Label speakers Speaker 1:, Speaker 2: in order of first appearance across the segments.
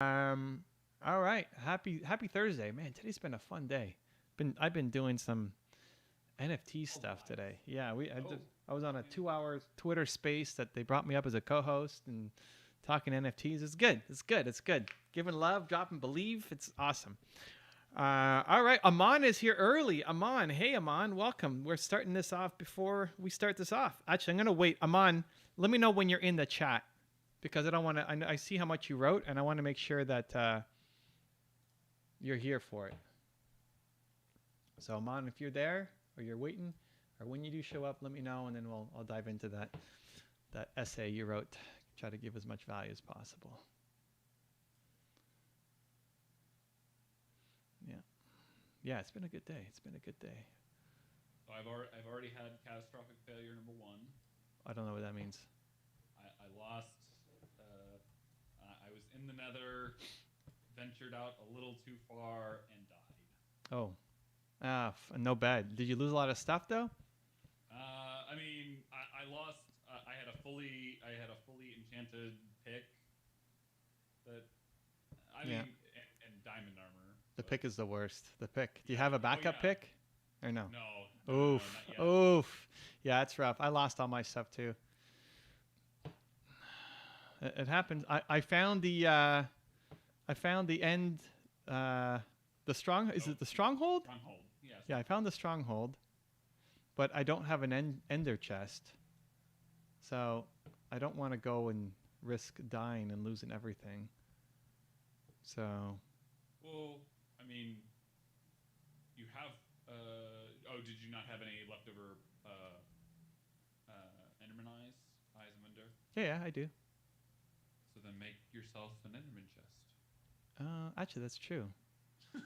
Speaker 1: Um, all right. Happy Thursday, man. Today's been a fun day. I've been doing some NFT
Speaker 2: Oh,
Speaker 1: stuff
Speaker 2: nice.
Speaker 1: today. Yeah,
Speaker 2: Oh,
Speaker 1: I was on a
Speaker 2: man.
Speaker 1: 2 hour Twitter space that they brought me up as a co-host and talking NFTs. It's good. It's good. It's good. Giving love, dropping believe. It's awesome. All right, Aman is here early. Aman, hey Aman, welcome. We're starting this off before we start this off. Actually, I'm gonna wait. Aman, let me know when you're in the chat because I don't want to. I see how much you wrote, and I want to make sure that you're here for it. So Aman, if you're there or you're waiting, or when you do show up, let me know, and then I'll dive into that essay you wrote. Try to give as much value as possible. Yeah, yeah. It's been a good day. It's been a good day.
Speaker 2: So I've already had catastrophic failure number one.
Speaker 1: I don't know what that means.
Speaker 2: I lost. Uh, I was in the Nether, ventured out a little too far, and died.
Speaker 1: Oh, no bad. Did you lose a lot of stuff though?
Speaker 2: I mean, I lost. I had a fully enchanted pick. That I
Speaker 1: Yeah.
Speaker 2: mean, and diamond armor.
Speaker 1: The
Speaker 2: But
Speaker 1: pick is the worst. The pick. Do you
Speaker 2: yeah.
Speaker 1: have a
Speaker 2: Oh
Speaker 1: backup
Speaker 2: yeah.
Speaker 1: pick? Or no?
Speaker 2: No,
Speaker 1: Oof.
Speaker 2: not yet.
Speaker 1: Oof. Yeah, it's rough. I lost all my stuff too. It happens. I found the end the strong is
Speaker 2: Oh,
Speaker 1: it the stronghold?
Speaker 2: stronghold. Yeah,
Speaker 1: Yeah, I
Speaker 2: stronghold.
Speaker 1: found the stronghold, but I don't have an ender chest. So I don't want to go and risk dying and losing everything. So
Speaker 2: Well, I mean, you have. Oh, did you not have any leftover Enderman eyes? Eyes of Ender.
Speaker 1: yeah, I do.
Speaker 2: So then make yourself an Enderman chest.
Speaker 1: Actually that's true. I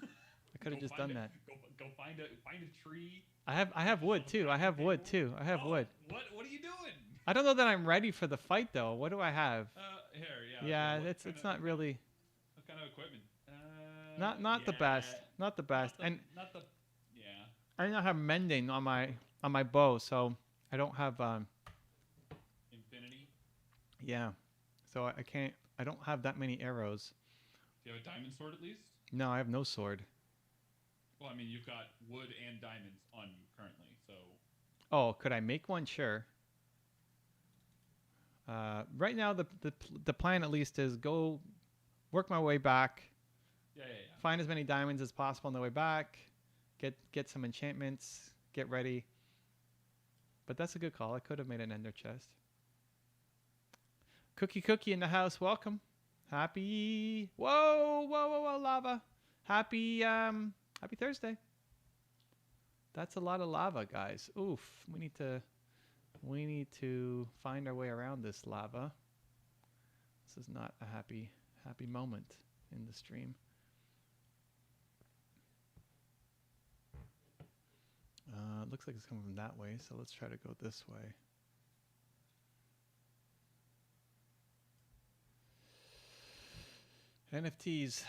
Speaker 1: could
Speaker 2: Go
Speaker 1: have just
Speaker 2: find
Speaker 1: done
Speaker 2: it.
Speaker 1: that.
Speaker 2: Go find a tree.
Speaker 1: I
Speaker 2: Make
Speaker 1: have
Speaker 2: yourself
Speaker 1: wood
Speaker 2: a
Speaker 1: too. I
Speaker 2: crafting
Speaker 1: have wood
Speaker 2: table.
Speaker 1: too. I have
Speaker 2: Oh,
Speaker 1: wood.
Speaker 2: what are you doing?
Speaker 1: I don't know that I'm ready for the fight though. What do I have?
Speaker 2: Here, yeah.
Speaker 1: Yeah,
Speaker 2: What kind
Speaker 1: it's
Speaker 2: of
Speaker 1: not really
Speaker 2: what kind of equipment?
Speaker 1: not the best.
Speaker 2: Yeah,
Speaker 1: Not the best. And
Speaker 2: not the yeah.
Speaker 1: I don't have mending on my bow, so I don't have
Speaker 2: Infinity.
Speaker 1: yeah. So I can't I don't have that many arrows.
Speaker 2: Do you have a diamond sword at least?
Speaker 1: No, I have no sword.
Speaker 2: Well, I mean, you've got wood and diamonds on you currently, so
Speaker 1: Oh, could I make one? Sure. Right now the plan at least is go work my way back,
Speaker 2: yeah.
Speaker 1: find as many diamonds as possible on the way back, get some enchantments, get ready. But that's a good call. I could have made an ender chest. Cookie in the house. Welcome. Happy. Whoa, lava. Happy Thursday. That's a lot of lava, guys. Oof. We need to find our way around this lava. This is not a happy moment in the stream. Looks like it's coming from that way, so let's try to go this way. NFTs.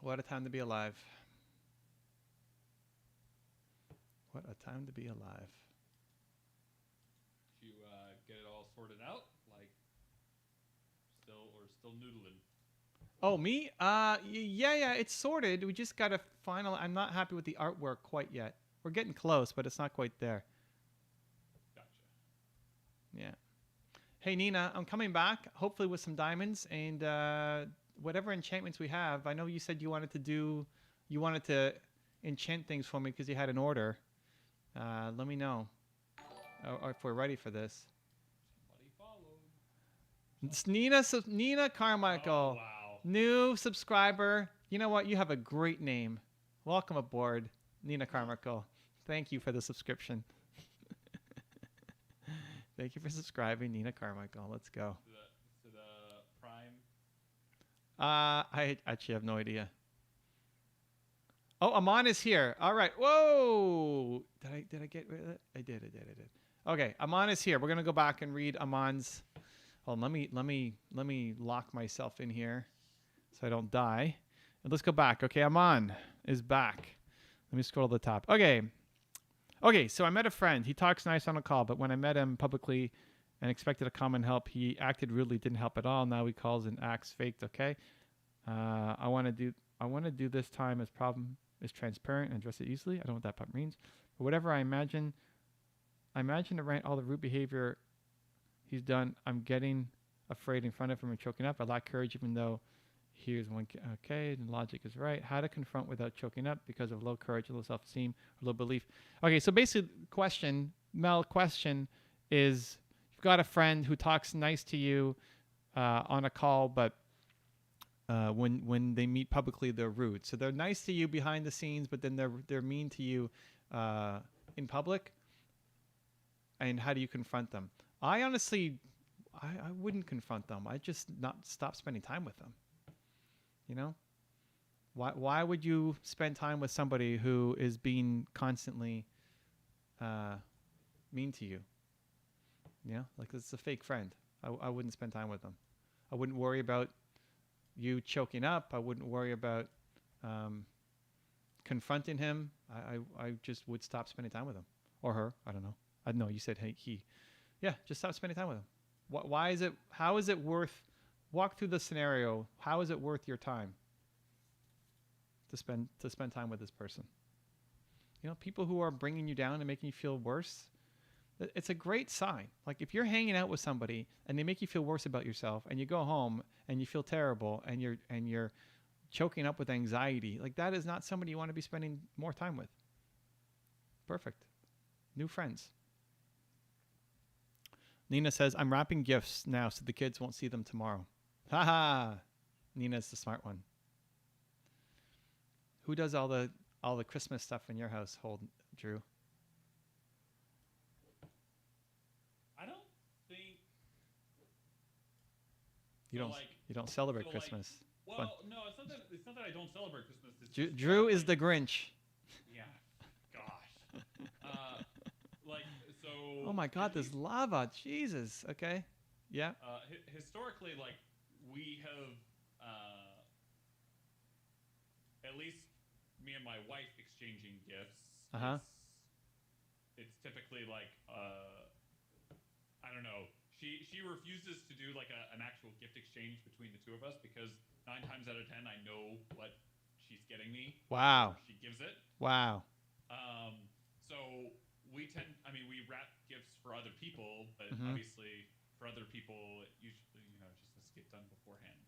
Speaker 1: What a time to be alive. What a time to be alive.
Speaker 2: did you get it all sorted out? Like, still noodling?
Speaker 1: Oh, me? Yeah, it's sorted. We just got to final. I'm not happy with the artwork quite yet. We're getting close, but it's not quite there.
Speaker 2: Gotcha.
Speaker 1: Yeah. Hey, Nina, I'm coming back, hopefully with some diamonds and whatever enchantments we have. I know you said you wanted to enchant things for me because you had an order. Let me know or if we're ready for this.
Speaker 2: Somebody followed.
Speaker 1: It's Nina
Speaker 2: Oh
Speaker 1: Carmichael,
Speaker 2: wow.
Speaker 1: new subscriber. You know what? You have a great name. Welcome aboard, Nina Carmichael. Thank you for the subscription. Thank you for subscribing, Nina Carmichael. Let's go.
Speaker 2: To the prime.
Speaker 1: I actually have no idea. Oh, Aman is here. All right. Whoa. Did I get rid of it? I did. Okay, Aman is here. We're gonna go back and read Aman's. Hold on, let me lock myself in here so I don't die. And let's go back. Okay, Aman is back. Let me scroll to the top. Okay, so I met a friend. He talks nice on a call, but when I met him publicly and expected a common help, he acted rudely, didn't help at all. Now he calls and acts faked, okay? I want to do. I want to do this time as problem is transparent and address it easily. I don't know what that part means. But whatever I imagine to rank all the root behavior he's done. I'm getting afraid in front of him and choking up. I lack courage, even though here's one. Okay, and logic is right. How to confront without choking up because of low courage, low self-esteem, or low belief. Okay, so basically, question is: you've got a friend who talks nice to you on a call, but when they meet publicly, they're rude. So they're nice to you behind the scenes, but then they're mean to you in public. And how do you confront them? I honestly, I wouldn't confront them. I just not stop spending time with them. You know, why would you spend time with somebody who is being constantly mean to you? You know, like it's a fake friend. I wouldn't spend time with them. I wouldn't worry about you choking up. I wouldn't worry about confronting him. I just would stop spending time with him or her. I don't know. I know you said hey, he. Yeah, just stop spending time with him. Why is it? How is it worth? Walk through the scenario. How is it worth your time to spend time with this person? You know, people who are bringing you down and making you feel worse. It's a great sign. Like if you're hanging out with somebody and they make you feel worse about yourself, and you go home and you feel terrible, and you're choking up with anxiety, like that is not somebody you want to be spending more time with. Perfect. New friends. Nina says, I'm wrapping gifts now so the kids won't see them tomorrow. Haha. Nina's the smart one. Who does all the Christmas stuff in your household, Drew?
Speaker 2: I don't think
Speaker 1: You
Speaker 2: so.
Speaker 1: don't
Speaker 2: Like,
Speaker 1: you don't celebrate
Speaker 2: so
Speaker 1: Christmas.
Speaker 2: like,
Speaker 1: Fun.
Speaker 2: well, no, it's not that I don't celebrate Christmas. It's just
Speaker 1: Drew
Speaker 2: that,
Speaker 1: is
Speaker 2: like,
Speaker 1: the Grinch.
Speaker 2: yeah, gosh, like so.
Speaker 1: Oh my God,
Speaker 2: At
Speaker 1: there's
Speaker 2: least,
Speaker 1: lava. Jesus. Okay. Yeah.
Speaker 2: historically, like we have, at least me and my wife exchanging gifts.
Speaker 1: Uh huh.
Speaker 2: It's typically like I don't know. She refuses to do like an actual gift exchange between the two of us because 9 times out of 10 I know what she's getting me.
Speaker 1: Wow.
Speaker 2: She gives it.
Speaker 1: Wow.
Speaker 2: So we wrap gifts for other people, but
Speaker 1: Mm-hmm.
Speaker 2: obviously for other people, it usually it just has to get done beforehand.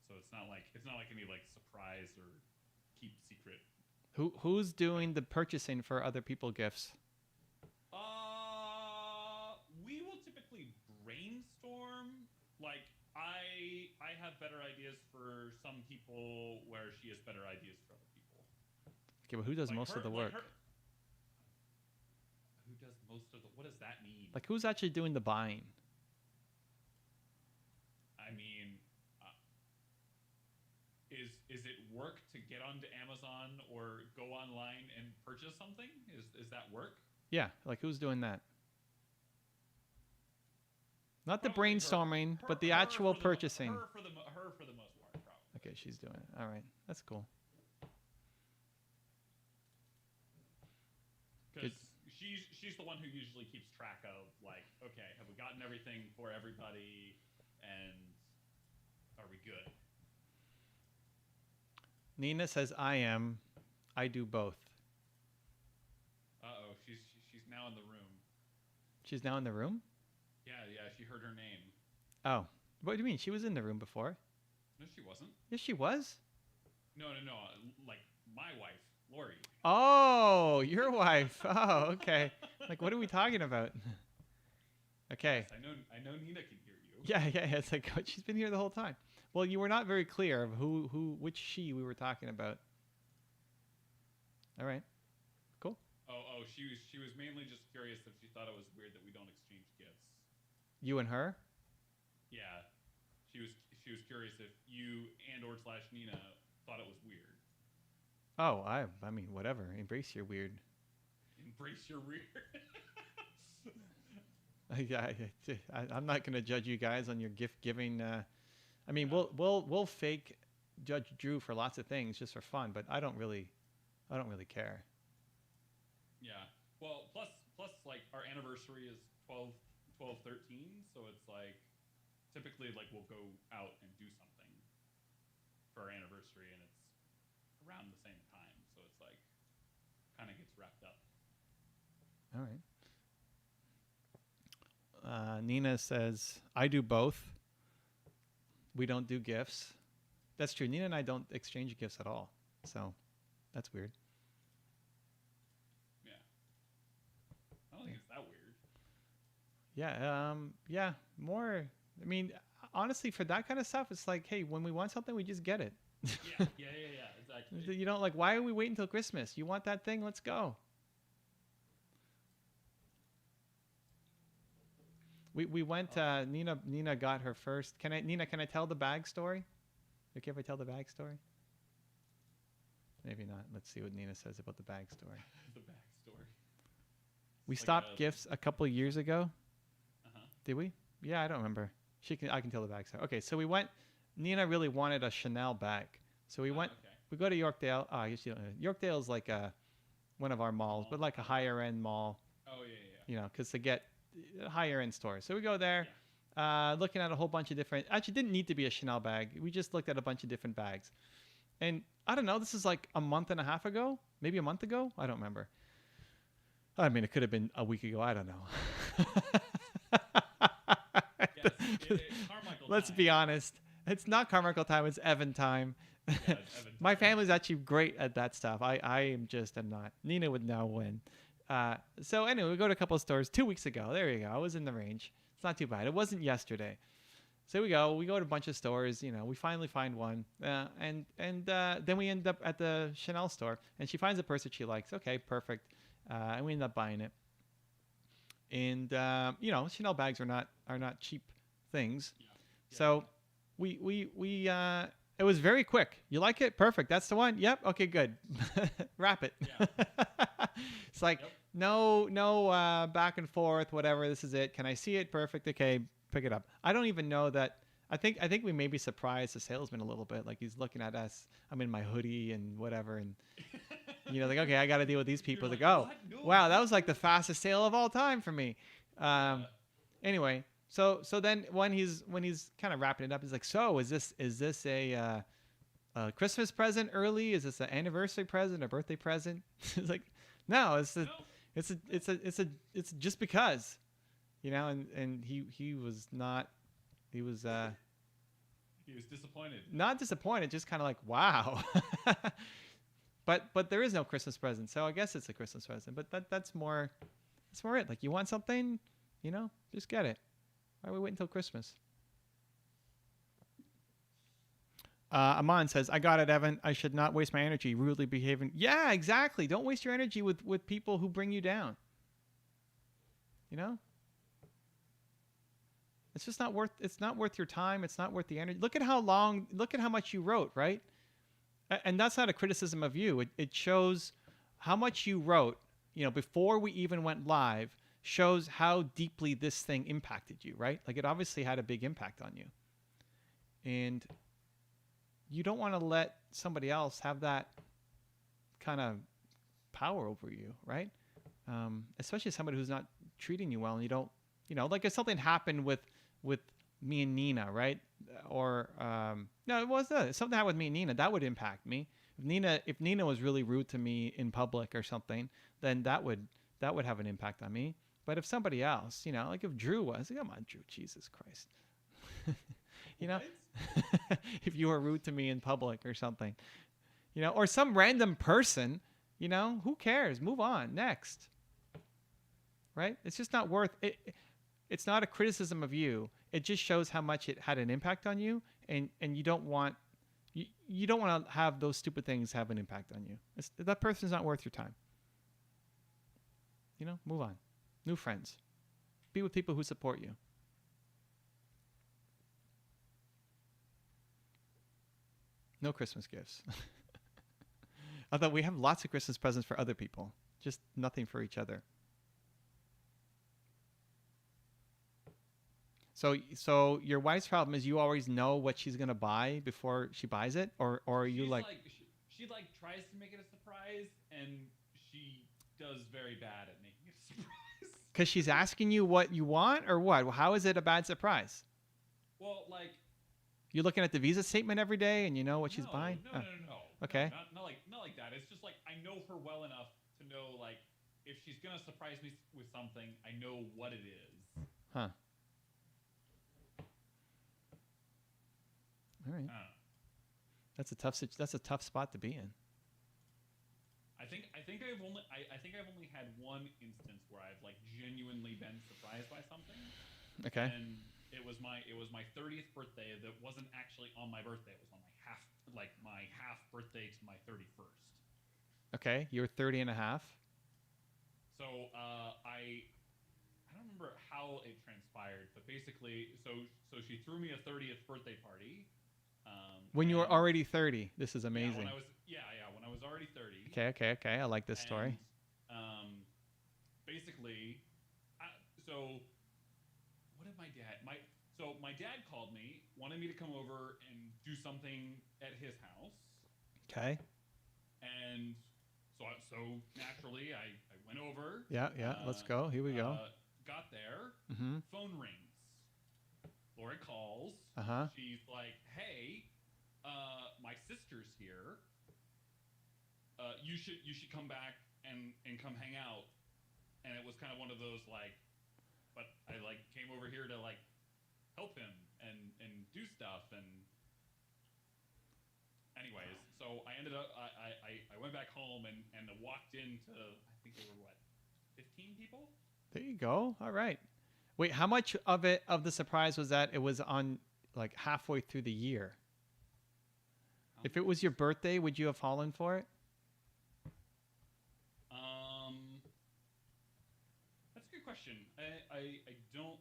Speaker 2: So it's not like any like surprise or keep secret.
Speaker 1: Who's doing the purchasing for other people gifts?
Speaker 2: We will typically brainstorm. Like I have better ideas for some people, where she has better ideas for other people.
Speaker 1: Okay, but who does
Speaker 2: Like
Speaker 1: most of the work?
Speaker 2: Who does most of the? What does that mean?
Speaker 1: Like who's actually doing the buying?
Speaker 2: I mean, is it work to get onto Amazon or go online and purchase something? Is that work?
Speaker 1: Yeah, like who's doing that? Not the
Speaker 2: Probably
Speaker 1: brainstorming, but the actual purchasing.
Speaker 2: Her for the most part, probably.
Speaker 1: Okay, she's doing it. All right, that's cool.
Speaker 2: Because she's the one who usually keeps track of, like, okay, have we gotten everything for everybody, and are we good?
Speaker 1: Nina says, I do both.
Speaker 2: Uh-oh, she's now in the room.
Speaker 1: She's now in the room?
Speaker 2: Yeah, she heard her name.
Speaker 1: Oh, what do you mean? She was in the room before.
Speaker 2: No, she wasn't.
Speaker 1: Yes, she was.
Speaker 2: No, like my wife, Lori.
Speaker 1: Oh, your wife. Oh, okay. Like, what are we talking about? Okay.
Speaker 2: Yes, I know Nina can hear you.
Speaker 1: Yeah. It's like she's been here the whole time. Well, you were not very clear of which she we were talking about. All right. Cool.
Speaker 2: Oh, she was mainly just curious if she thought it was weird that we don't exchange gifts.
Speaker 1: You and her?
Speaker 2: Yeah, she was curious if you and/or / Nina thought it was weird.
Speaker 1: Oh, I mean, whatever. Embrace your weird.
Speaker 2: Embrace your weird.
Speaker 1: Yeah, I'm not gonna judge you guys on your gift giving. I mean, we'll fake judge Drew for lots of things just for fun, but I don't really care.
Speaker 2: Yeah. Well, plus like our anniversary is 12/13, so it's like typically like we'll go out and do something. anniversary, and it's around the same time, so it's like kind of gets wrapped up.
Speaker 1: All right. Nina says, I do both. We don't do gifts. That's true. Nina and I don't exchange gifts at all. So that's weird.
Speaker 2: Yeah. I don't think it's that weird.
Speaker 1: Yeah. Yeah. More. I mean, honestly, for that kind of stuff, it's like, hey, when we want something, we just get it.
Speaker 2: Yeah. Exactly.
Speaker 1: You don't like, why are we waiting until Christmas? You want that thing? Let's go. We went. Nina got her first. Nina? Can I tell the bag story? Okay, if I tell the bag story. Maybe not. Let's see what Nina says about the bag story.
Speaker 2: The backstory.
Speaker 1: We
Speaker 2: Like
Speaker 1: stopped gifts a couple of years ago.
Speaker 2: Uh-huh.
Speaker 1: Did we? Yeah, I don't remember. I can tell the bag story. Okay, so we went. Nina really wanted a Chanel bag, so we went.
Speaker 2: Okay.
Speaker 1: We go to Yorkdale. Oh, I guess you don't know. Yorkdale is like one of our malls, but like a higher end mall.
Speaker 2: Oh yeah.
Speaker 1: You know, because to get higher end stores. So we go there, looking at a whole bunch of different. Actually, didn't need to be a Chanel bag. We just looked at a bunch of different bags, and I don't know. This is like a month and a half ago, maybe a month ago. I don't remember. I mean, it could have been a week ago. I don't know.
Speaker 2: Yes, it's Carmichael
Speaker 1: Let's
Speaker 2: time.
Speaker 1: be honest. It's not Carmichael time. It's Evan time.
Speaker 2: Yeah, it's Evan
Speaker 1: My
Speaker 2: time.
Speaker 1: family's actually great at that stuff. I am not. Nina would know when. So anyway, we go to a couple of stores 2 weeks ago. There you go. I was in the range. It's not too bad. It wasn't yesterday. So we go to a bunch of stores. You know, we finally find one, and then we end up at the Chanel store, and she finds a purse that she likes. Okay, perfect. And we end up buying it. And you know, Chanel bags are not cheap things.
Speaker 2: Yeah.
Speaker 1: So we it was very quick. You like it? Perfect. That's the one. Yep. Okay, good. Wrap it.
Speaker 2: Yeah.
Speaker 1: It's like
Speaker 2: Yep.
Speaker 1: no back and forth, whatever. This is it. Can I see it? Perfect. Okay, pick it up. I don't even know that. I think we maybe surprised the salesman a little bit. Like he's looking at us. I'm in my hoodie and whatever, and you know, like, okay, I got to deal with these people.
Speaker 2: You're
Speaker 1: Like,
Speaker 2: like,
Speaker 1: oh,
Speaker 2: "What? No,
Speaker 1: wow, that was like the fastest sale of all time for me. Anyway, so then when he's kind of wrapping it up, he's like, so is this a Christmas present early? Is this an anniversary present, a birthday present? It's like, no, it's just because, you know, and he was not, he was
Speaker 2: disappointed.
Speaker 1: not disappointed, just kind of like, wow. But there is no Christmas present, so I guess it's a Christmas present. But that's more it. Like, you want something, you know, just get it. Why are we waiting until Christmas? Aman says, I got it, Evan. I should not waste my energy rudely behaving. Yeah, exactly. Don't waste your energy with people who bring you down. You know? It's just not worth your time. It's not worth the energy. Look at how much you wrote, right? And that's not a criticism of you. It shows how much you wrote, you know, before we even went live, shows how deeply this thing impacted you, right? Like, it obviously had a big impact on you. And you don't want to let somebody else have that kind of power over you, right? Especially somebody who's not treating you well, and you don't, you know, like if something happened with me and Nina, right? Or no, it was something happened with me and Nina, that would impact me. If Nina was really rude to me in public or something, then that would have an impact on me. But if somebody else, you know, like if Drew was, come on, Drew, Jesus Christ, you know, if you were rude to me in public or something, you know, or some random person, you know, who cares? Move on, next. Right? It's just not worth it. It's not a criticism of you. It just shows how much it had an impact on you, and you don't want to have those stupid things have an impact on you. That person's not worth your time. You know, move on. New friends. Be with people who support you. No Christmas gifts. Although we have lots of Christmas presents for other people, just nothing for each other. So your wife's problem is you always know what she's gonna buy before she buys it, or are you
Speaker 2: She's
Speaker 1: like
Speaker 2: she tries to make it a surprise, and she does very bad at making it a surprise.
Speaker 1: because she's asking you what you want, or what? How is it a bad surprise?
Speaker 2: Well, like
Speaker 1: You looking at the Visa statement every day and you know what she's
Speaker 2: No,
Speaker 1: buying?
Speaker 2: no,
Speaker 1: Oh,
Speaker 2: no, no, no.
Speaker 1: okay.
Speaker 2: No, not like that. It's just like I know her well enough to know like if she's gonna surprise me with something, I know what it is.
Speaker 1: Huh. All right.
Speaker 2: Uh,
Speaker 1: That's a tough spot to be in.
Speaker 2: I think I've only had one instance where I've like genuinely been surprised by something.
Speaker 1: Okay.
Speaker 2: And it was my 30th birthday that wasn't actually on my birthday. It was on my half birthday to my 31st.
Speaker 1: Okay. You're 30 and a half.
Speaker 2: So I don't remember how it transpired, but basically, so she threw me a 30th birthday party.
Speaker 1: When you were
Speaker 2: and
Speaker 1: already 30. This is
Speaker 2: yeah,
Speaker 1: amazing.
Speaker 2: when I was already 30.
Speaker 1: Okay. I like this story.
Speaker 2: And basically, so what did my dad? My dad called me, wanted me to come over and do something at his house.
Speaker 1: Okay.
Speaker 2: And so naturally, I went over.
Speaker 1: Yeah. Let's go. Here we go.
Speaker 2: Got there.
Speaker 1: Mm-hmm.
Speaker 2: Phone rings. Lori calls.
Speaker 1: Uh-huh.
Speaker 2: She's like, "Hey, my sister's here. You should come back and come hang out." And it was kind of one of those like, but I like came over here to like help him and do stuff. And anyways, so I ended up I went back home and walked into, I think there were 15 people.
Speaker 1: There you go. All right. Wait, how much of the surprise was that it was on like halfway through the year? If it was your birthday, would you have fallen for it?
Speaker 2: That's a good question. I don't.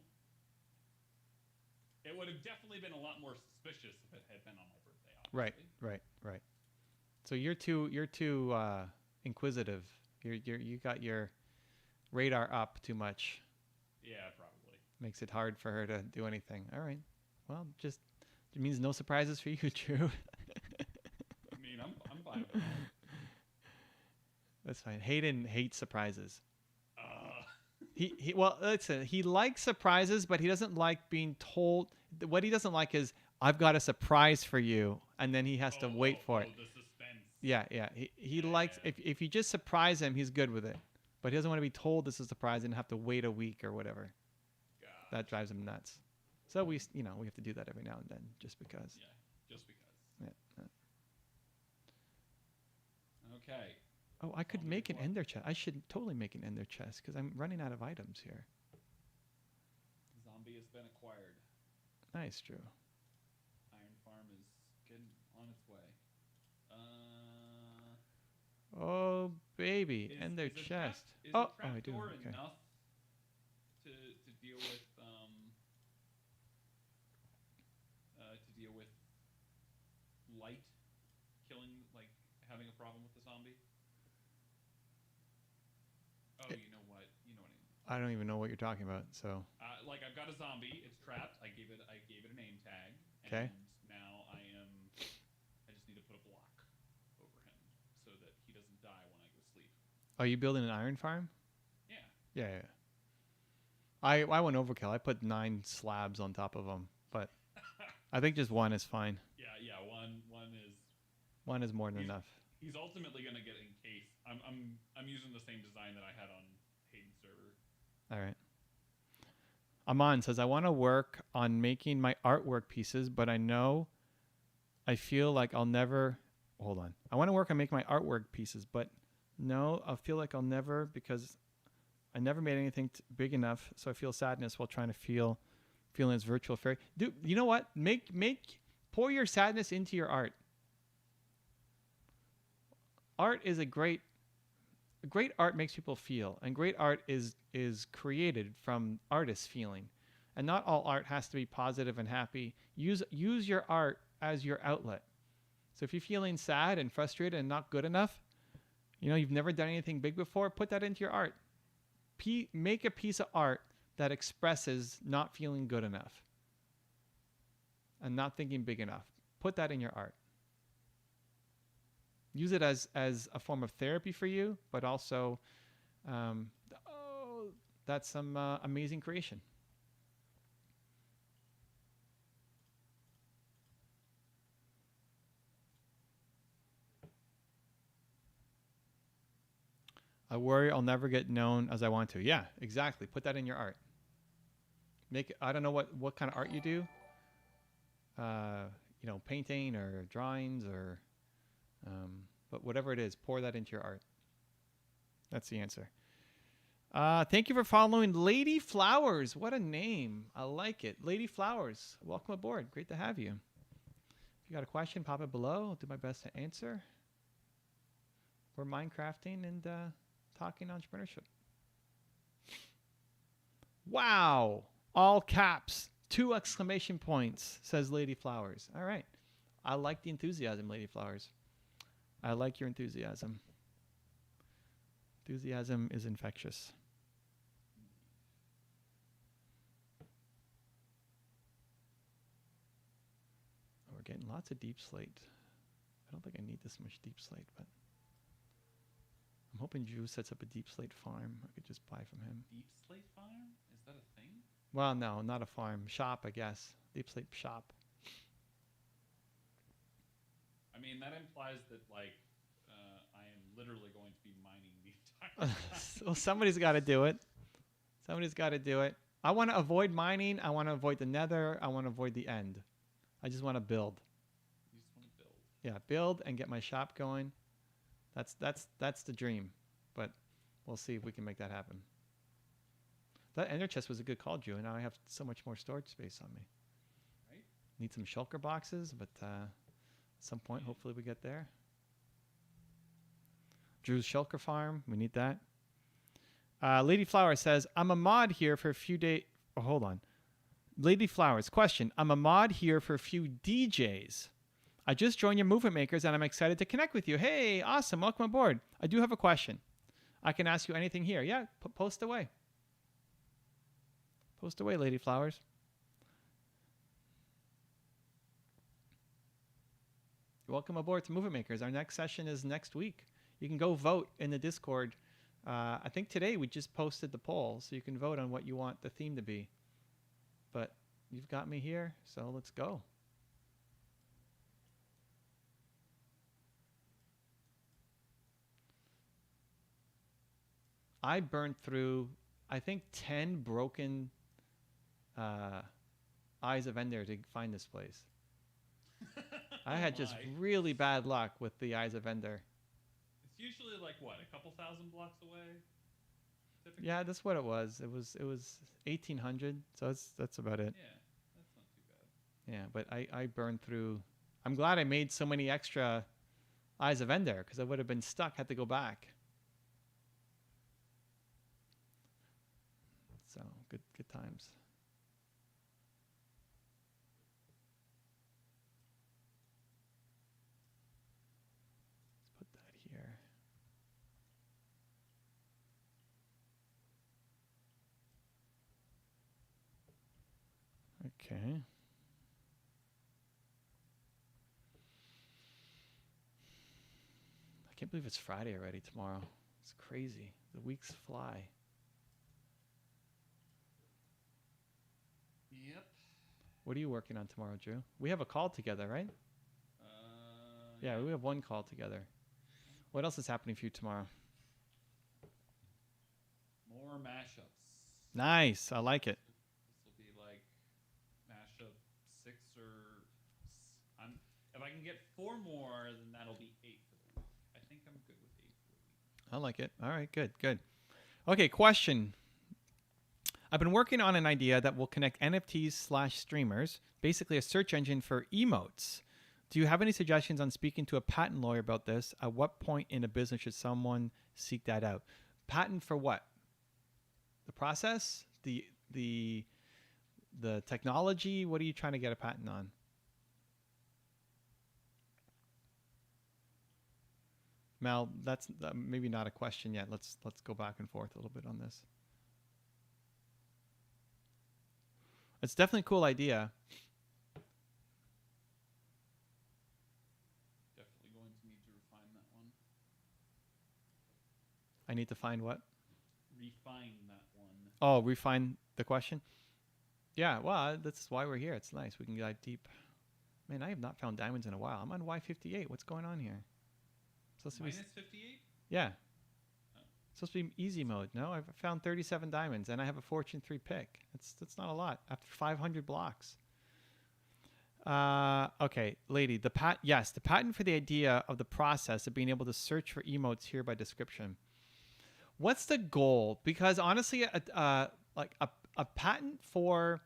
Speaker 2: It would have definitely been a lot more suspicious if it had been on my birthday. Obviously.
Speaker 1: Right. So you're too inquisitive. You got your radar up too much.
Speaker 2: Yeah, probably.
Speaker 1: Makes it hard for her to do anything. All right. Well, just it means no surprises for you, Drew.
Speaker 2: I mean, I'm fine with that.
Speaker 1: That's fine. Hayden hates surprises. Well, listen, he likes surprises, but he doesn't like being told. What he doesn't like is, I've got a surprise for you, and then he has to wait for it.
Speaker 2: The suspense.
Speaker 1: Yeah. He likes, if you just surprise him, he's good with it. But he doesn't want to be told this is a surprise and have to wait a week or whatever.
Speaker 2: God.
Speaker 1: That drives him nuts. So we have to do that every now and then, just because.
Speaker 2: Yeah, just because.
Speaker 1: Yeah.
Speaker 2: Okay.
Speaker 1: Oh, I could make an ender chest. I should totally make an ender chest because I'm running out of items here.
Speaker 2: Zombie has been acquired.
Speaker 1: Nice, Drew.
Speaker 2: Iron farm is getting on its way.
Speaker 1: Oh, baby, ender chest.
Speaker 2: Is
Speaker 1: I
Speaker 2: a
Speaker 1: do.
Speaker 2: trapdoor
Speaker 1: Okay.
Speaker 2: enough to deal with light killing, like having a problem with the zombie? Oh, you know what? You know what I mean.
Speaker 1: I don't even know what you're talking about. So.
Speaker 2: Like I've got a zombie. It's trapped. I gave it a name tag.
Speaker 1: Okay.
Speaker 2: And now I just need to put a block over him so that he doesn't die when I go sleep.
Speaker 1: Are you building an iron farm?
Speaker 2: Yeah.
Speaker 1: Yeah. I went overkill. I put 9 slabs on top of them, but I think just 1 is fine.
Speaker 2: Yeah. One is.
Speaker 1: 1 is more than enough.
Speaker 2: He's ultimately gonna get encased. I'm using the same design that I had on Hayden's server.
Speaker 1: All right. Aman says, I want to work on making my artwork pieces, but I feel like I'll never. Hold on. I want to work on making my artwork pieces, but no, I feel like I'll never, because I never made anything big enough. So I feel sadness while trying to feel feelings virtual fairy. Dude, you know what? Pour your sadness into your art. Art is a great art makes people feel, and great art is created from artists feeling, and not all art has to be positive and happy. Use your art as your outlet. So if you're feeling sad and frustrated and not good enough, you've never done anything big before, put that into your art. Make a piece of art that expresses not feeling good enough and not thinking big enough. Put that in your art. Use it as a form of therapy for you, but also that's some amazing creation. I worry I'll never get known as I want to. Yeah, exactly. Put that in your art. Make I don't know what kind of art you do. Uh, painting or drawings or, but whatever it is, pour that into your art. That's the answer. Thank you for following Lady Flowers. What a name. I like it. Lady Flowers, welcome aboard. Great to have you. If you got a question, pop it below. I'll do my best to answer. We're Minecrafting and talking entrepreneurship. Wow. All caps. 2 exclamation points, says Lady Flowers. All right. I like the enthusiasm, Lady Flowers. I like your enthusiasm. Enthusiasm is infectious. Oh, we're getting lots of deep slate. I don't think I need this much deep slate, but I'm hoping Drew sets up a deep slate farm. I could just buy from him.
Speaker 2: Deep slate farm? Is that a thing?
Speaker 1: Well, no, not a farm. Shop, I guess. Deep slate shop.
Speaker 2: I mean, that implies that, like, I am literally going to be mining the entire time.
Speaker 1: Well, somebody's got to do it. Somebody's got to do it. I want to avoid mining. I want to avoid the nether. I want to avoid the end. I just want to build.
Speaker 2: You just want to build.
Speaker 1: Yeah, build and get my shop going. That's the dream. But we'll see if we can make that happen. That ender chest was a good call, Drew, and now I have so much more storage space on me.
Speaker 2: Right?
Speaker 1: Need some shulker boxes, but at some point, hopefully we get there. Drew's shulker farm, we need that. Lady Flower says, I'm a mod here for a few days. Oh, hold on. Lady Flowers, question. I'm a mod here for a few DJs. I just joined your movement makers and I'm excited to connect with you. Hey, awesome. Welcome aboard. I do have a question. I can ask you anything here. Yeah, post away. Post away, Lady Flowers. Welcome aboard to Movement Makers. Our next session is next week. You can go vote in the Discord. I think today we just posted the poll, so you can vote on what you want the theme to be. But you've got me here, so let's go. I burned through, I think, 10 broken Eyes of Ender to find this place. I had just really bad luck with the Eyes of Ender.
Speaker 2: It's usually like what, a couple thousand blocks away? Typically?
Speaker 1: Yeah, that's what it was. It was 1800, so that's about it.
Speaker 2: Yeah, that's not too bad.
Speaker 1: Yeah, but I burned through. I'm glad I made so many extra Eyes of Ender because I would have been stuck, had to go back. So good times. Let's put that here. Okay. I can't believe it's Friday already tomorrow. It's crazy. The weeks fly.
Speaker 2: Yep.
Speaker 1: What are you working on tomorrow, Drew? We have a call together, right? Yeah, we have one call together. What else is happening for you tomorrow?
Speaker 2: More mashups.
Speaker 1: Nice. I like it.
Speaker 2: This will be like mashup 6 or... if I can get 4 more, then that'll be 8 for the week. I think I'm good with 8 for the week.
Speaker 1: I like it. All right, good. Okay, question. I've been working on an idea that will connect NFTs/streamers, basically a search engine for emotes. Do you have any suggestions on speaking to a patent lawyer about this? At what point in a business should someone seek that out? Patent for what? The process? The technology? What are you trying to get a patent on? Mel, that's maybe not a question yet. Let's go back and forth a little bit on this. It's definitely a cool idea.
Speaker 2: Definitely going to need to refine that one.
Speaker 1: I need to find what?
Speaker 2: Refine that one.
Speaker 1: Oh, refine the question? Yeah, well, that's why we're here. It's nice. We can dive deep. Man, I have not found diamonds in a while. I'm on Y58. What's going on here?
Speaker 2: Minus 58?
Speaker 1: Yeah.
Speaker 2: Oh.
Speaker 1: supposed to be easy mode. No, I've found 37 diamonds and I have a fortune 3 pick. That's not a lot after 500 blocks. Okay, lady, the patent for the idea of the process of being able to search for emotes here by description. What's the goal? Because honestly, like a patent for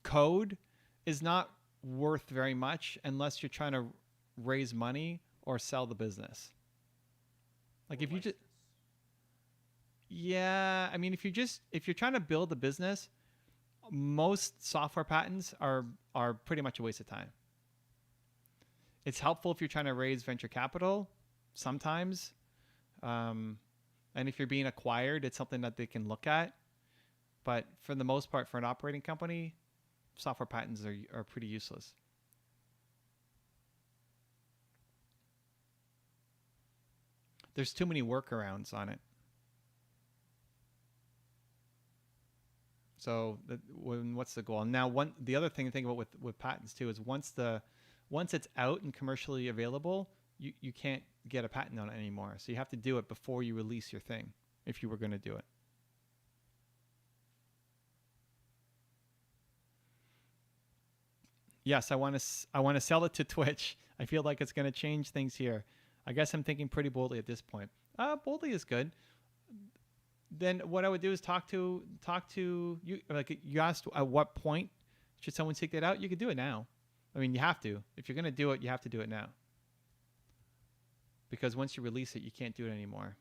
Speaker 1: code is not worth very much unless you're trying to raise money or sell the business. Like if you just, yeah, I mean, if you're trying to build a business, most software patents are pretty much a waste of time. It's helpful if you're trying to raise venture capital sometimes. And if you're being acquired, it's something that they can look at. But for the most part, for an operating company, software patents are pretty useless. There's too many workarounds on it. So what's the goal? Now, the other thing to think about with patents too is once it's out and commercially available, you can't get a patent on it anymore. So you have to do it before you release your thing if you were going to do it. Yes, I want to sell it to Twitch. I feel like it's going to change things here. I guess I'm thinking pretty boldly at this point. Boldly is good. Then what I would do is talk to you. Like you asked, at what point should someone take that out? You could do it now. I mean, you have to. If you're going to do it, you have to do it now. Because once you release it, you can't do it anymore.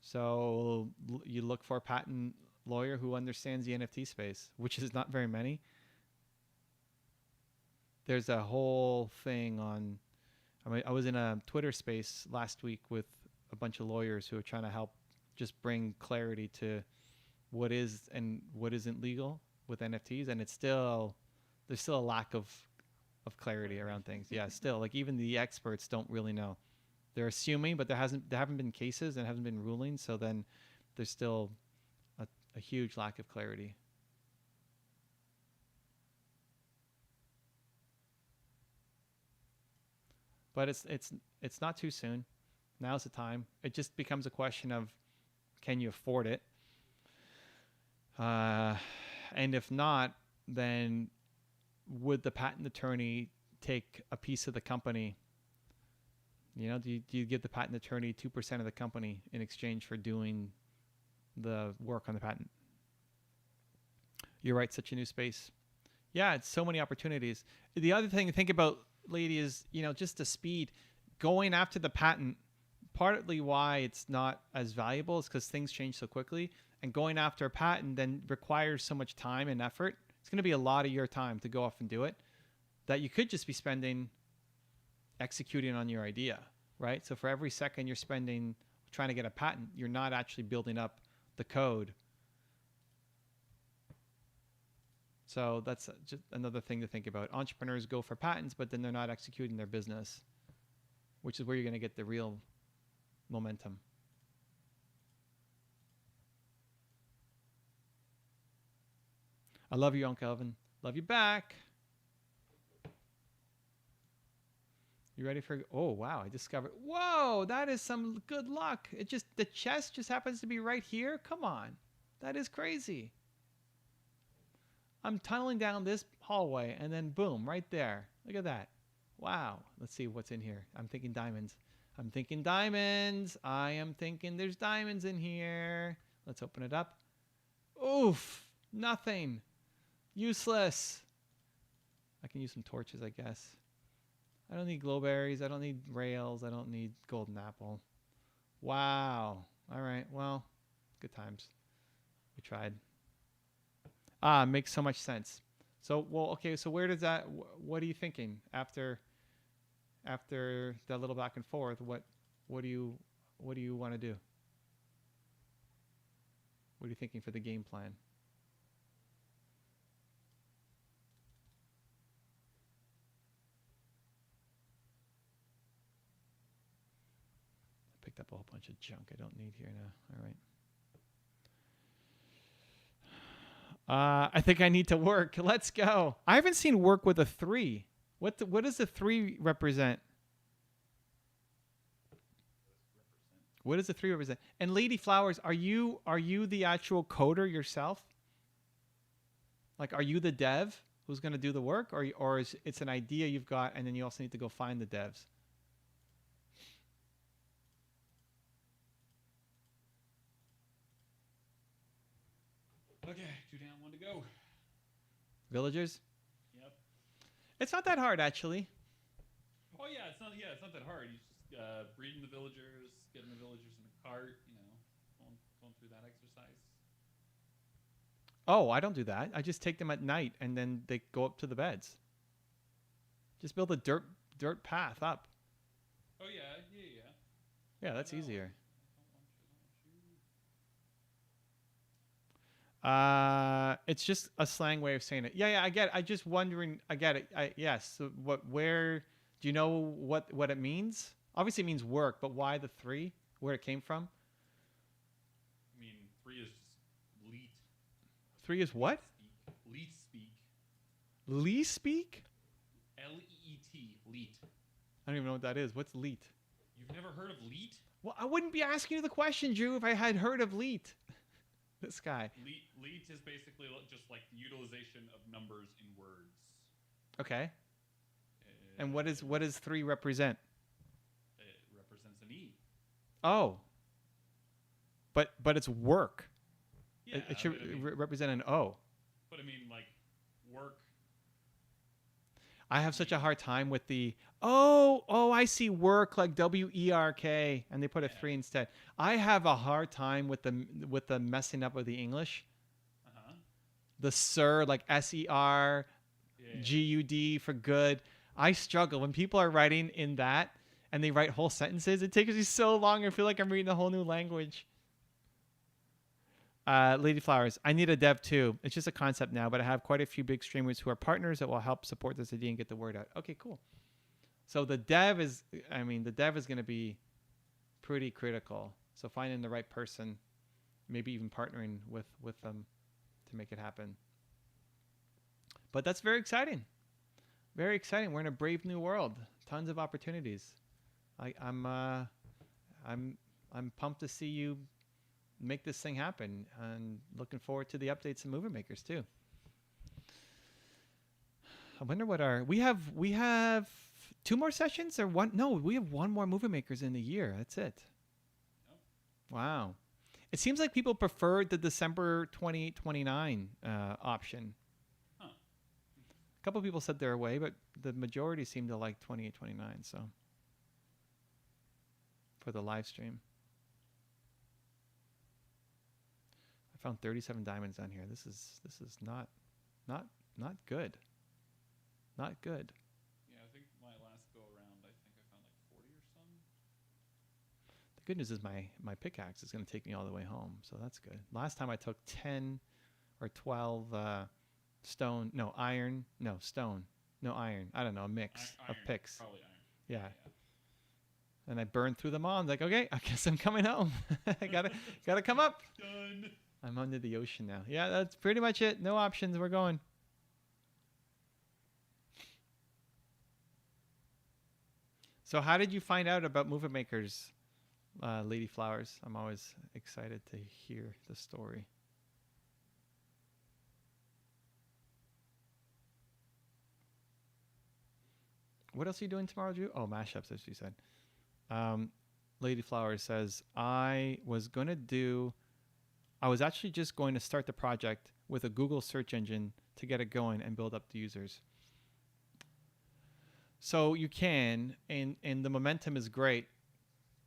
Speaker 1: So you look for a patent lawyer who understands the NFT space, which is not very many. There's a whole thing on. I was in a Twitter space last week with a bunch of lawyers who are trying to help just bring clarity to what is and what isn't legal with NFTs, and there's still a lack of clarity around things. Yeah, still, like even the experts don't really know. They're assuming, but there haven't been cases and haven't been rulings, so then there's still a huge lack of clarity. But it's not too soon. Now's the time. It just becomes a question of, can you afford it? And if not, then would the patent attorney take a piece of the company? You know, do you give the patent attorney 2% of the company in exchange for doing the work on the patent? You're right, such a new space. Yeah, it's so many opportunities. The other thing to think about, lady, is, you know, just the speed. Going after the patent, partly why it's not as valuable is because things change so quickly. And going after a patent then requires so much time and effort. It's going to be a lot of your time to go off and do it that you could just be spending executing on your idea, right? So for every second you're spending trying to get a patent, you're not actually building up the code. So that's just another thing to think about. Entrepreneurs go for patents, but then they're not executing their business, which is where you're going to get the real momentum. I love you, Uncle Elvin. Love you back. You ready for? Oh wow! I discovered. Whoa, that is some good luck. The chest just happens to be right here. Come on, that is crazy. I'm tunneling down this hallway and then boom, right there. Look at that. Wow. Let's see what's in here. I'm thinking diamonds. I am thinking there's diamonds in here. Let's open it up. Oof. Nothing. Useless. I can use some torches, I guess. I don't need glowberries. I don't need rails. I don't need golden apple. Wow. All right. Well, good times. We tried. Makes so much sense. So, well, okay. So where does that? What are you thinking after that little back and forth? What do you want to do? What are you thinking for the game plan? I picked up a whole bunch of junk I don't need here now. All right. I think I need to work. Let's go. I haven't seen work with a 3. What does the 3 represent? What does the 3 represent? And Lady Flowers, are you the actual coder yourself? Like, are you the dev who's going to do the work, or is it's an idea you've got, and then you also need to go find the devs?
Speaker 2: Okay, 2 down, 1 to go.
Speaker 1: Villagers?
Speaker 2: Yep.
Speaker 1: It's not that hard, actually.
Speaker 2: Oh yeah, it's not that hard. You just breeding the villagers, getting the villagers in the cart, going through that exercise.
Speaker 1: Oh, I don't do that. I just take them at night, and then they go up to the beds. Just build a dirt path up.
Speaker 2: Oh yeah.
Speaker 1: Yeah, that's
Speaker 2: No,
Speaker 1: easier.
Speaker 2: I don't want you.
Speaker 1: It's just a slang way of saying it. Yeah, I get it. I just wondering. I get it. Yes. So where do you know what it means? Obviously, it means work, but why the 3? Where it came from?
Speaker 2: I mean, 3 is just leet.
Speaker 1: 3 is what?
Speaker 2: Leet speak.
Speaker 1: Lee speak?
Speaker 2: Leet. Leet.
Speaker 1: I don't even know what that is. What's leet?
Speaker 2: You've never heard of leet?
Speaker 1: Well, I wouldn't be asking you the question, Drew, if I had heard of leet. This guy.
Speaker 2: Leet is basically just like the utilization of numbers in words.
Speaker 1: Okay. And what does 3 represent?
Speaker 2: It represents an E.
Speaker 1: Oh. But it's work.
Speaker 2: Yeah,
Speaker 1: It should represent an O.
Speaker 2: But I mean, like, work.
Speaker 1: I have such a hard time with the I see work like WERK, and they put a 3 instead. I have a hard time with the messing up of the English.
Speaker 2: Uh-huh.
Speaker 1: The sir, like SER, GUD for good. I struggle when people are writing in that and they write whole sentences. It takes me so long. I feel like I'm reading a whole new language. Lady Flowers, I need a dev too. It's just a concept now, but I have quite a few big streamers who are partners that will help support this idea and get the word out. Okay, cool. So the dev is going to be pretty critical. So finding the right person, maybe even partnering with them to make it happen. But that's very exciting. Very exciting. We're in a brave new world. Tons of opportunities. I'm pumped to see you make this thing happen, and looking forward to the updates and movie makers too. I wonder what we have 2 more sessions or one? No, we have 1 more movie makers in the year. That's it.
Speaker 2: Yep.
Speaker 1: Wow. It seems like people preferred the December 2029 option.
Speaker 2: Huh.
Speaker 1: A couple of people said they're away, but the majority seem to like 2829. So for the live stream. I found 37 diamonds on here. This is not good. Not good.
Speaker 2: Yeah, I think my last go around, I think I found like 40 or some.
Speaker 1: The good news is my pickaxe is going to take me all the way home, so that's good. Last time I took 10 or 12 stone, no iron, no stone, no iron. I don't know, a mix of picks.
Speaker 2: Probably iron.
Speaker 1: Yeah. And I burned through them all. I'm like, okay, I guess I'm coming home. I gotta come up.
Speaker 2: Done.
Speaker 1: I'm under the ocean now. Yeah, that's pretty much it. No options. We're going. So how did you find out about movie makers, Lady Flowers? I'm always excited to hear the story. What else are you doing tomorrow, Drew? Oh, mashups, as she said. Lady Flowers says, I was actually just going to start the project with a Google search engine to get it going and build up the users. So you can, and the momentum is great,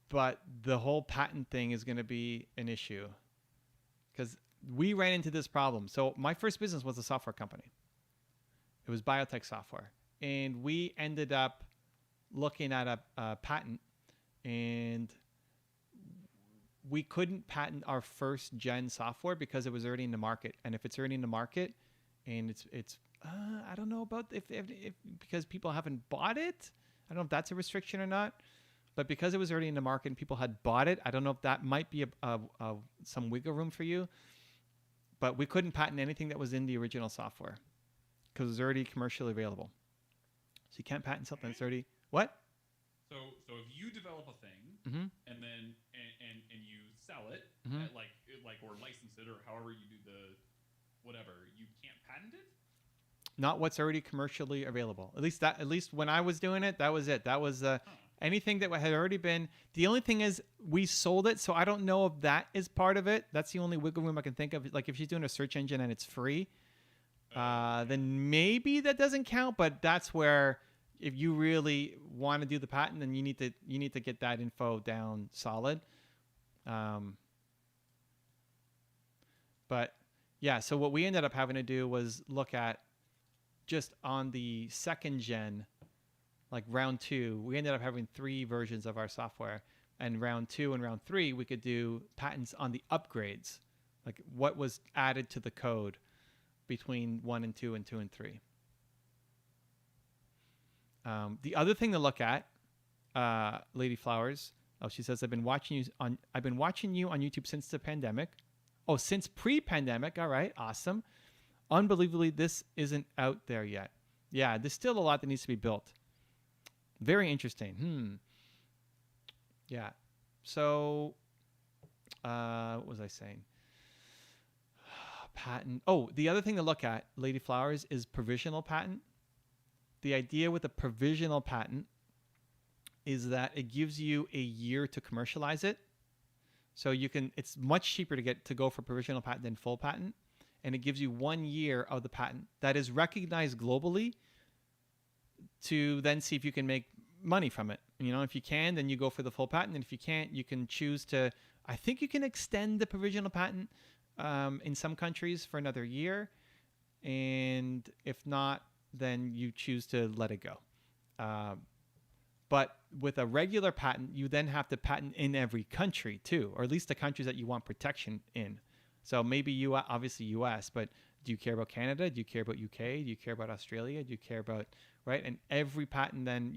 Speaker 1: but the whole patent thing is going to be an issue because we ran into this problem. So my first business was a software company. It was biotech software. And we ended up looking at a patent, and we couldn't patent our first gen software because it was already in the market. And if it's already in the market and it's I don't know about if because people haven't bought it. I don't know if that's a restriction or not. But because it was already in the market and people had bought it, I don't know if that might be some wiggle room for you. But we couldn't patent anything that was in the original software because it was already commercially available. So you can't patent something that's already what?
Speaker 2: So if you develop a thing
Speaker 1: Mm-hmm.
Speaker 2: and then and you sell it,
Speaker 1: Mhm.
Speaker 2: or license it or however you do the whatever, you can't patent it.
Speaker 1: Not what's already commercially available. At least when I was doing it, that was it. That was
Speaker 2: Huh.
Speaker 1: anything that had already been. The only thing is we sold it, so I don't know if that is part of it. That's the only wiggle room I can think of. Like if she's doing a search engine and it's free,
Speaker 2: Yeah.
Speaker 1: then maybe that doesn't count. But that's where if you really want to do the patent, then you need to get that info down solid. Um, but yeah, so what we ended up having to do was look at just on the second gen, like round two, we ended up having 3 versions of our software. And round 2 and round 3, we could do patents on the upgrades, like what was added to the code between 1 and 2 and 2 and 3. The other thing to look at, Lady Flowers. Oh, she says I've been watching you on YouTube since the pandemic. Oh, since pre-pandemic. All right, awesome. Unbelievably, this isn't out there yet. Yeah, there's still a lot that needs to be built. Very interesting. Yeah. So, what was I saying? Patent. Oh, the other thing to look at, Lady Flowers, is provisional patent. The idea with a provisional patent is that it gives you a year to commercialize it. So you can. It's much cheaper to go for provisional patent than full patent, and it gives you 1 year of the patent that is recognized globally to then see if you can make money from it. If you can, then you go for the full patent, and if you can't, you can choose to. I think you can extend the provisional patent in some countries for another year, and if not, then you choose to let it go. But with a regular patent, you then have to patent in every country too, or at least the countries that you want protection in. So maybe you obviously U.S., but do you care about Canada? Do you care about UK? Do you care about Australia? Do you care about right? And every patent then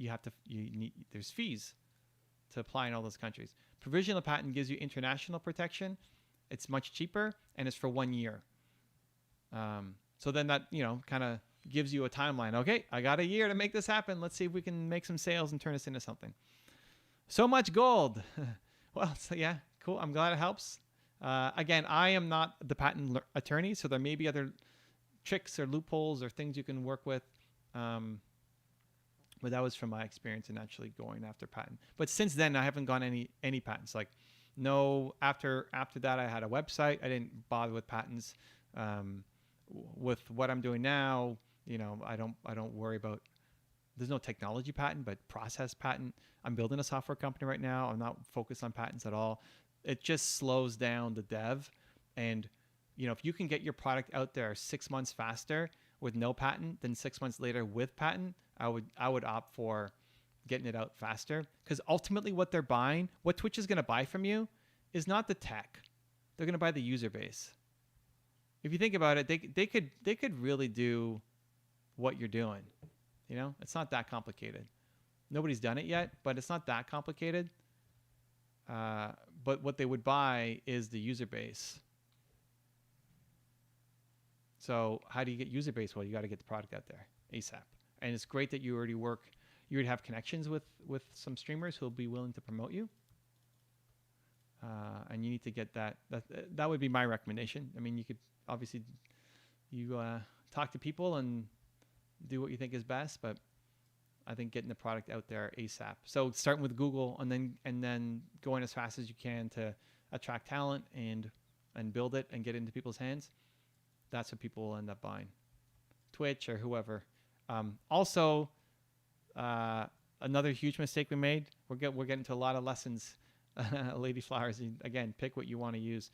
Speaker 1: there's fees to apply in all those countries. Provisional patent gives you international protection. It's much cheaper and it's for 1 year. So then that kind of gives you a timeline. Okay, I got a year to make this happen. Let's see if we can make some sales and turn this into something. So much gold. Well, so yeah, cool. I'm glad it helps. Again, I am not the patent attorney, so there may be other tricks or loopholes or things you can work with. But that was from my experience in actually going after patent. But since then, I haven't gone any patents. Like, no, after that, I had a website. I didn't bother with patents. With what I'm doing now, I don't worry about. There's no technology patent, but process patent. I'm building a software company right now. I'm not focused on patents at all. It just slows down the dev. And, if you can get your product out there 6 months faster with no patent than 6 months later with patent, I would opt for getting it out faster. Because ultimately what they're buying, what Twitch is going to buy from you is not the tech. They're going to buy the user base. If you think about it, they could really do what you're doing. It's not that complicated. Nobody's done it yet, but it's not that complicated. But what they would buy is the user base. So how do you get user base? Well, you got to get the product out there ASAP. And it's great that you already you would have connections with some streamers who will be willing to promote you. And you need to get that. That would be my recommendation. I mean, you could obviously talk to people and do what you think is best, but I think getting the product out there ASAP. So starting with Google and then going as fast as you can to attract talent and build it and get it into people's hands. That's what people will end up buying. Twitch or whoever. Also, another huge mistake we made. We're getting to a lot of lessons. Lady Flowers, again, pick what you want to use.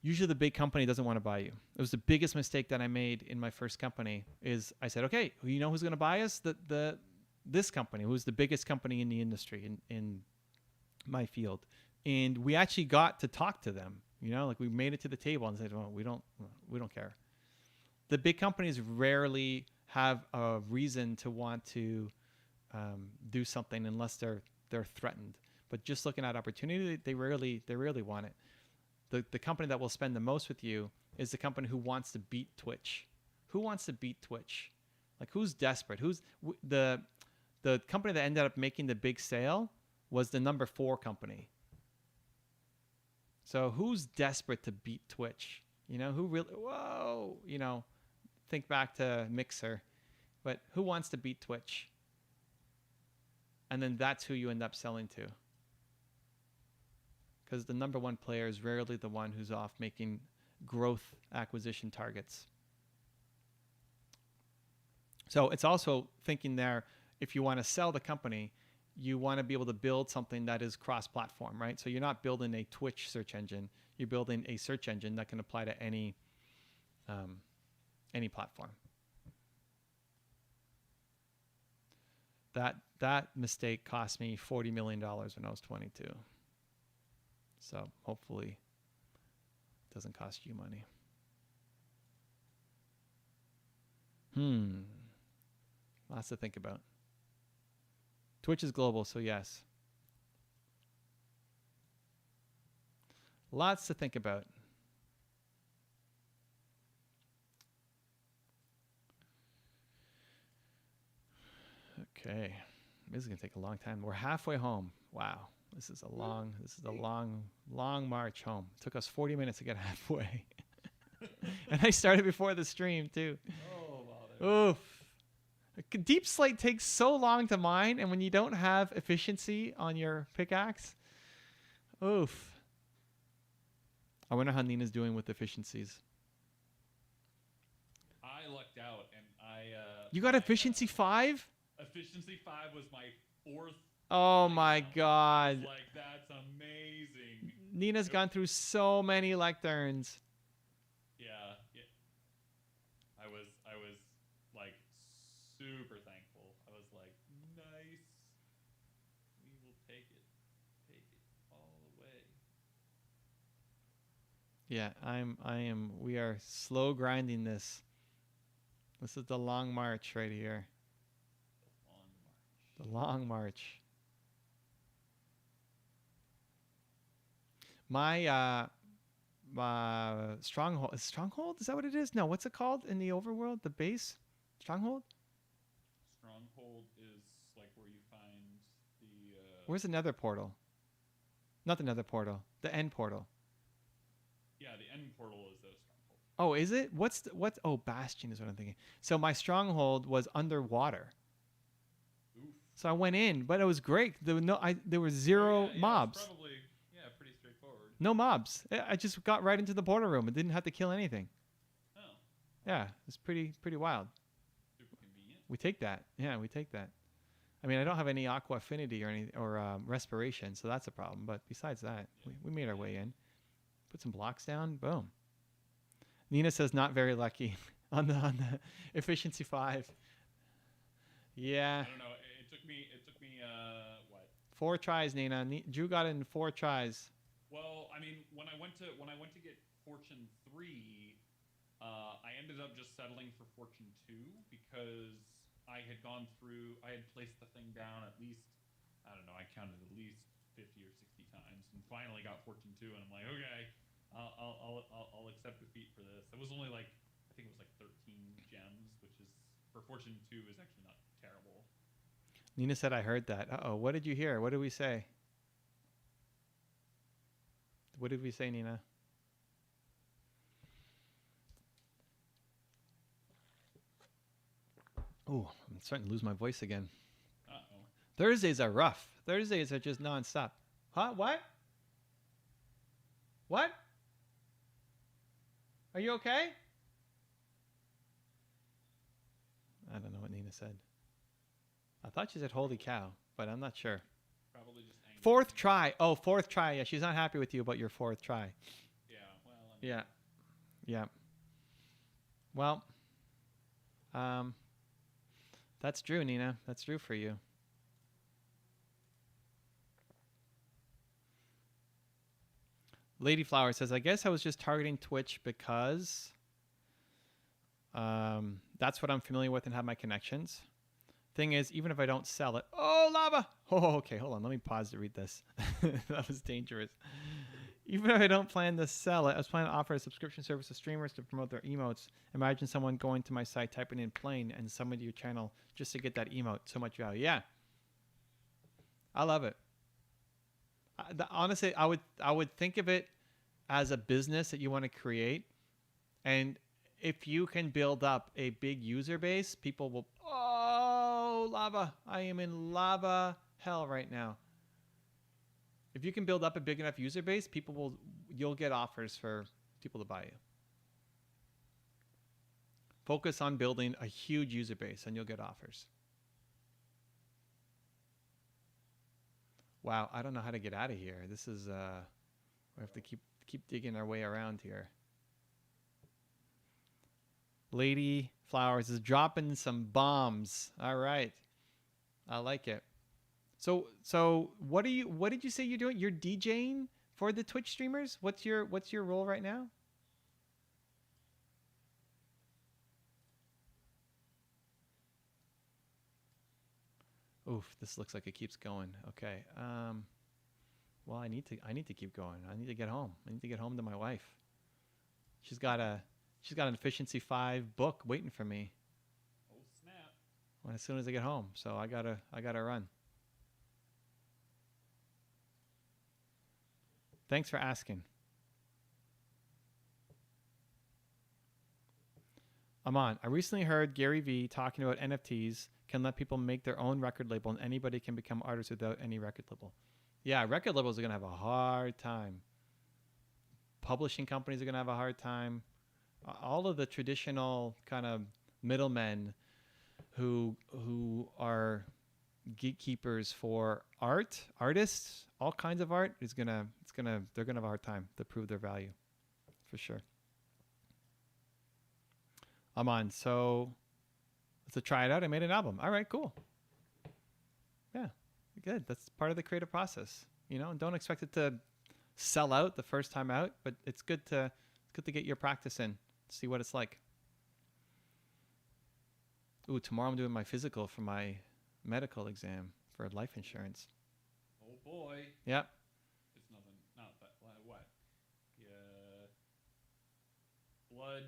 Speaker 1: Usually the big company doesn't want to buy you. It was the biggest mistake that I made in my first company is I said, okay, you know who's going to buy us? This company, who's the biggest company in the industry in my field. And we actually got to talk to them, like we made it to the table and said, well, we don't care. The big companies rarely have a reason to want to do something unless they're threatened. But just looking at opportunity, they rarely want it. The company that will spend the most with you is the company who wants to beat Twitch. Who wants to beat Twitch? Like, who's desperate? Who's the company that ended up making the big sale was the number 4 company. So who's desperate to beat Twitch? You know, who really, whoa, you know, think back to Mixer, but who wants to beat Twitch? And then that's who you end up selling to. Because the number one player is rarely the one who's off making growth acquisition targets. So it's also thinking there, if you want to sell the company, you want to be able to build something that is cross-platform, right? So you're not building a Twitch search engine. You're building a search engine that can apply to any platform. That mistake cost me $40 million when I was 22. So hopefully it doesn't cost you money. Lots to think about. Twitch is global, so yes. Lots to think about. Okay. This is going to take a long time. We're halfway home. Wow. This is a long march home. It took us 40 minutes to get halfway. And I started before the stream too.
Speaker 2: Oh, bother.
Speaker 1: Oof. Deep Slate takes so long to mine, and when you don't have efficiency on your pickaxe, oof. I wonder how Nina's doing with efficiencies.
Speaker 2: I lucked out, and
Speaker 1: You got efficiency 5?
Speaker 2: Efficiency 5 was my 4th.
Speaker 1: Oh my god.
Speaker 2: Like, that's amazing.
Speaker 1: Nina's gone through so many lecterns.
Speaker 2: Yeah. I was like super thankful. I was like, nice. We will take it all the way.
Speaker 1: Yeah, we are slow grinding this. This is the long march right here. The long march. My stronghold, is that what it is? No, what's it called in the overworld? The base? Stronghold?
Speaker 2: Stronghold is like where you find the
Speaker 1: Where's the nether portal? Not the nether portal. The end portal.
Speaker 2: Yeah, the end portal is the stronghold.
Speaker 1: Oh, is it? Oh, Bastion is what I'm thinking. So my stronghold was underwater.
Speaker 2: Oof.
Speaker 1: So I went in, but it was great. There were zero mobs.
Speaker 2: It's probably pretty straightforward.
Speaker 1: No mobs. I just got right into the portal room and didn't have to kill anything.
Speaker 2: Oh.
Speaker 1: Yeah, it's pretty wild.
Speaker 2: Super convenient.
Speaker 1: We take that. Yeah, we take that. I mean, I don't have any aqua affinity or respiration, so that's a problem. But besides that, we made our way in. Put some blocks down. Boom. Nina says not very lucky on the efficiency 5. Yeah.
Speaker 2: I don't know. It took me what?
Speaker 1: 4 tries, Nina. Drew got it in 4 tries.
Speaker 2: Well, I mean, when I went to get Fortune 3, I ended up just settling for Fortune 2 because I had placed the thing down at least, I don't know, I counted at least 50 or 60 times, and finally got Fortune 2, and I'm like, okay, I'll accept defeat for this. It was only like, I think it was like 13 gems, which is, for Fortune 2, is actually not terrible.
Speaker 1: Nina said I heard that. Uh-oh, what did you hear? What did we say? What did we say, Nina? Oh, I'm starting to lose my voice again.
Speaker 2: Uh-oh.
Speaker 1: Thursdays are rough. Thursdays are just nonstop. Huh? What? What? Are you okay? I don't know what Nina said. I thought she said holy cow, but I'm not sure.
Speaker 2: Probably just angry.
Speaker 1: 4th try. Oh, 4th try. Yeah, she's not happy with you about your 4th try.
Speaker 2: Yeah, well, I mean,
Speaker 1: Yeah. Well, that's Drew, Nina. That's Drew for you. Lady Flower says, I guess I was just targeting Twitch because that's what I'm familiar with and have my connections. Thing is, even if I don't sell it... Oh, lava! Oh, okay, hold on. Let me pause to read this. That was dangerous. Even if I don't plan to sell it, I was planning to offer a subscription service to streamers to promote their emotes. Imagine someone going to my site, typing in plane, and someone to your channel just to get that emote. So much value. Yeah. I love it. Honestly, I would think of it as a business that you want to create, and if you can build up a big user base, people will. Oh, lava! I am in lava hell right now. If you can build up a big enough user base, people will. You'll get offers for people to buy you. Focus on building a huge user base, and you'll get offers. Wow, I don't know how to get out of here. This is we have to keep digging our way around here. Lady Flowers is dropping some bombs. All right. I like it. So what did you say you're doing? You're DJing for the Twitch streamers? What's your role right now? Oof, this looks like it keeps going. Okay. Well, I need to keep going. I need to get home. I need to get home to my wife. She's got an efficiency 5 book waiting for me.
Speaker 2: Oh snap!
Speaker 1: As soon as I get home. So I gotta run. Thanks for asking. Aman, I recently heard Gary Vee talking about NFTs can let people make their own record label and anybody can become artists without any record label. Yeah, record labels are going to have a hard time. Publishing companies are going to have a hard time. All of the traditional kind of middlemen who are gatekeepers for artists, all kinds of art they're gonna have a hard time to prove their value, for sure. I'm on. So let's try it out. I made an album. All right, cool. Yeah, good. That's part of the creative process, And don't expect it to sell out the first time out, but it's good to get your practice in, see what it's like. Ooh, tomorrow I'm doing my physical for my medical exam for life insurance.
Speaker 2: Oh boy.
Speaker 1: Yep.
Speaker 2: It's nothing. Not that. What? Yeah. Blood,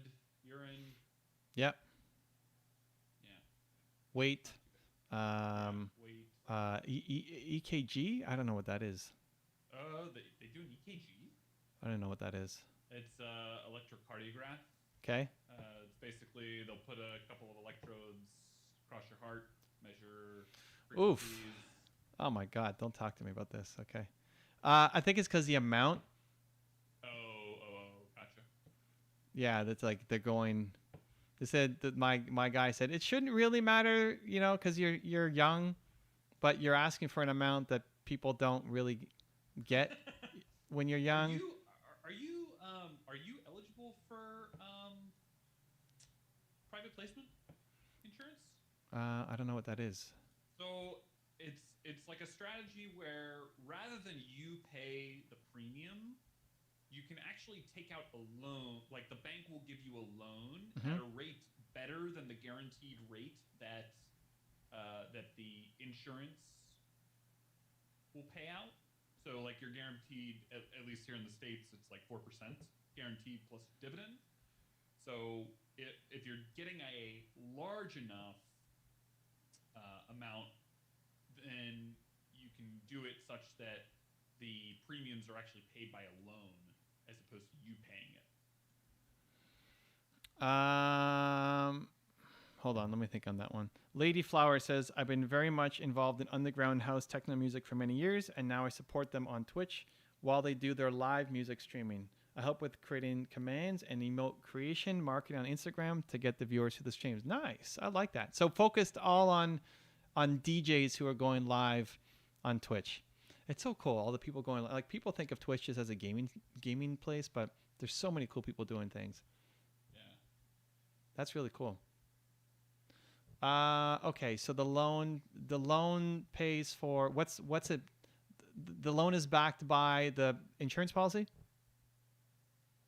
Speaker 2: urine.
Speaker 1: Yep.
Speaker 2: Yeah.
Speaker 1: Weight.
Speaker 2: Weight.
Speaker 1: EKG. I don't know what that is.
Speaker 2: They do an EKG.
Speaker 1: I don't know what that is.
Speaker 2: It's electrocardiograph.
Speaker 1: Okay.
Speaker 2: It's basically they'll put a couple of electrodes across your heart, measure frequencies.
Speaker 1: Oof. Oh my God! Don't talk to me about this. Okay. I think it's because the amount.
Speaker 2: Gotcha.
Speaker 1: Yeah, that's like they're going. They said that my guy said it shouldn't really matter, because you're young, but you're asking for an amount that people don't really get when you're young.
Speaker 2: Are you eligible for private placement insurance?
Speaker 1: I don't know what that is.
Speaker 2: So it's like a strategy where rather than you pay the premium, you can actually take out a loan. Like the bank will give you a loan at a rate better than the guaranteed rate that the insurance will pay out. So like you're guaranteed, at least here in the States, it's like 4% guaranteed plus dividend. So if you're getting a large enough amount, then you can do it such that the premiums are actually paid by a loan as opposed to you paying it.
Speaker 1: Hold on, let me think on that one. Lady Flower says, I've been very much involved in underground house techno music for many years, and now I support them on Twitch while they do their live music streaming. I help with creating commands and emote creation, marketing on Instagram to get the viewers to the streams. Nice. I like that. So focused all on DJs who are going live on Twitch. It's so cool. All the people going, like, people think of Twitch just as a gaming place, but there's so many cool people doing things.
Speaker 2: Yeah.
Speaker 1: That's really cool. Okay, so the loan pays for what's it? The loan is backed by the insurance policy?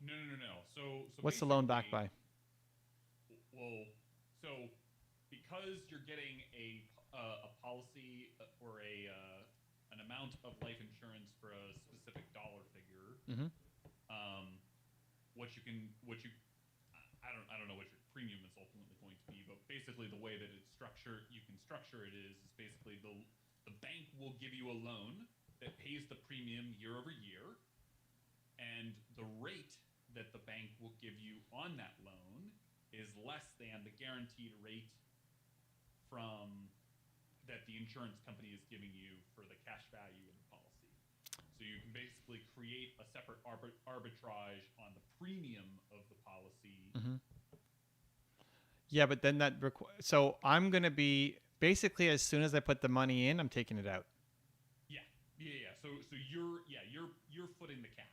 Speaker 2: No. So
Speaker 1: what's the loan backed by?
Speaker 2: Well, so because you're getting a policy or an amount of life insurance for a specific dollar figure, I don't know what your premium is ultimately going to be, but basically the way that you can structure it is basically the bank will give you a loan that pays the premium year over year, and the rate that the bank will give you on that loan is less than the guaranteed rate from that the insurance company is giving you for the cash value in the policy. So you can basically create a separate arbitrage on the premium of the policy.
Speaker 1: Mm-hmm. Yeah, but then so I'm gonna be basically as soon as I put the money in, I'm taking it out.
Speaker 2: Yeah. So you're footing the cash,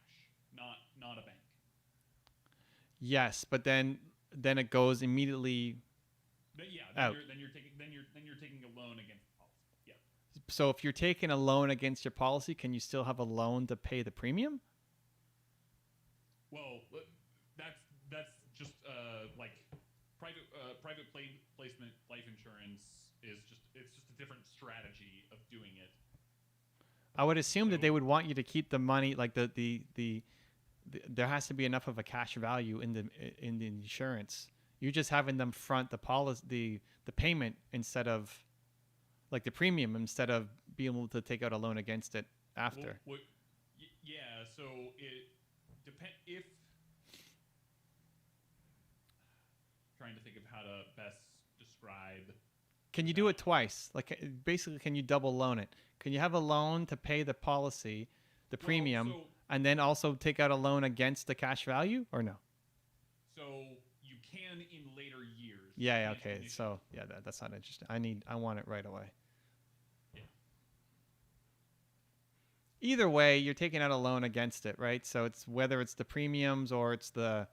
Speaker 2: not a bank.
Speaker 1: Yes, but then it goes immediately out.
Speaker 2: Then you're taking a loan against the policy. Yeah.
Speaker 1: So if you're taking a loan against your policy, can you still have a loan to pay the premium?
Speaker 2: Well, that's just like private placement life insurance is just a different strategy of doing it.
Speaker 1: I would assume that they would want you to keep the money, like the there has to be enough of a cash value in the insurance. You're just having them front the policy, the payment instead of like the premium instead of being able to take out a loan against it after.
Speaker 2: Yeah. So it depend if trying to think of how to best describe.
Speaker 1: Can you do it twice? Like basically, can you double loan it? Can you have a loan to pay the policy, the premium, and then also take out a loan against the cash value, or no?
Speaker 2: So you can in later years.
Speaker 1: Yeah. Okay. So yeah, that's not interesting. I want it right away.
Speaker 2: Yeah.
Speaker 1: Either way, you're taking out a loan against it, right? So it's whether it's the premiums or it's the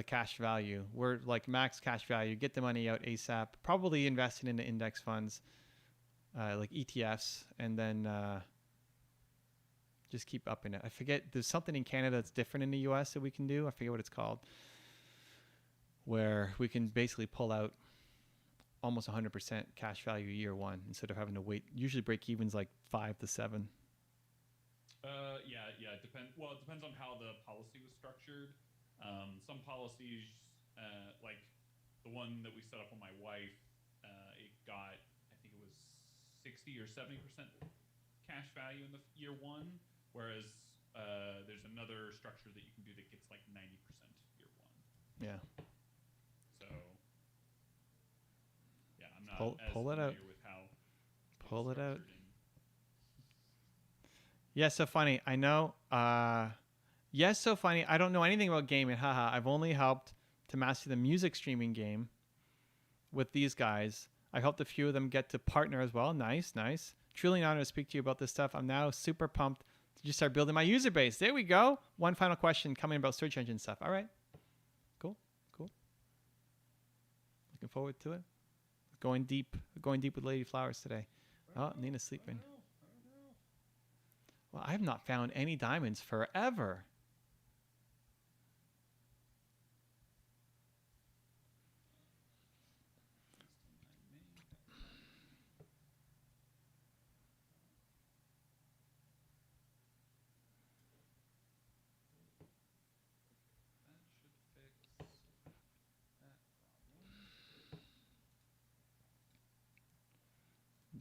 Speaker 1: cash value. We're like max cash value. Get the money out ASAP. Probably investing into index funds, like ETFs, and then just keep upping it. I forget. There's something in Canada that's different in the US that we can do. I forget what it's called, where we can basically pull out almost 100% cash value year one instead of having to wait. Usually break even's like 5 to 7.
Speaker 2: Yeah. It depends. Well, it depends on how the policy was structured. Some policies, like the one that we set up on my wife, it got, I think it was 60 or 70% cash value in the year one, whereas there's another structure that you can do that gets like 90% year one.
Speaker 1: Yeah.
Speaker 2: So, yeah, I'm not
Speaker 1: pull it out.
Speaker 2: with how
Speaker 1: pull it out. Yeah, so funny. I know. Yes, so funny. I don't know anything about gaming. Haha. I've only helped to master the music streaming game with these guys. I helped a few of them get to partner as well. Nice. Truly an honor to speak to you about this stuff. I'm now super pumped to just start building my user base. There we go. One final question coming about search engine stuff. All right. Cool. Looking forward to it. Going deep with Lady Flowers today. Oh, Nina's sleeping. Well, I have not found any diamonds forever.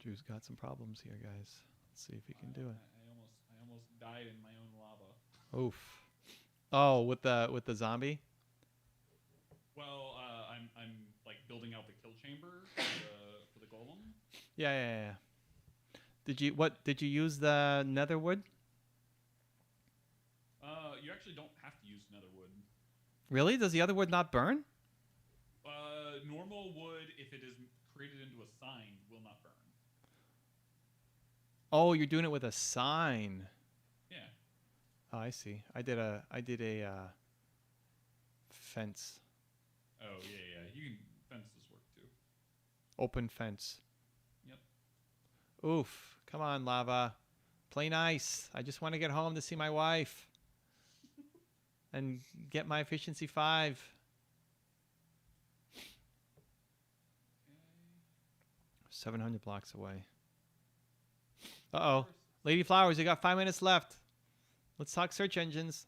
Speaker 1: Drew's got some problems here, guys. Let's see if he can do it.
Speaker 2: I almost died in my own lava.
Speaker 1: Oof. Oh, with the zombie?
Speaker 2: Well, I'm like building out the kill chamber for the golem.
Speaker 1: Yeah. Did you use the nether wood?
Speaker 2: You actually don't have to use nether wood.
Speaker 1: Really? Does the other wood not burn?
Speaker 2: Normal wood, if it is created into a sign, will not burn.
Speaker 1: Oh, you're doing it with a sign.
Speaker 2: Yeah.
Speaker 1: Oh, I see. I did a fence.
Speaker 2: Oh yeah. You can fences work too.
Speaker 1: Open fence.
Speaker 2: Yep.
Speaker 1: Oof. Come on, lava. Play nice. I just want to get home to see my wife. And get my efficiency 5. 700 blocks away. Uh-oh. Lady Flowers, you got 5 minutes left. Let's talk search engines.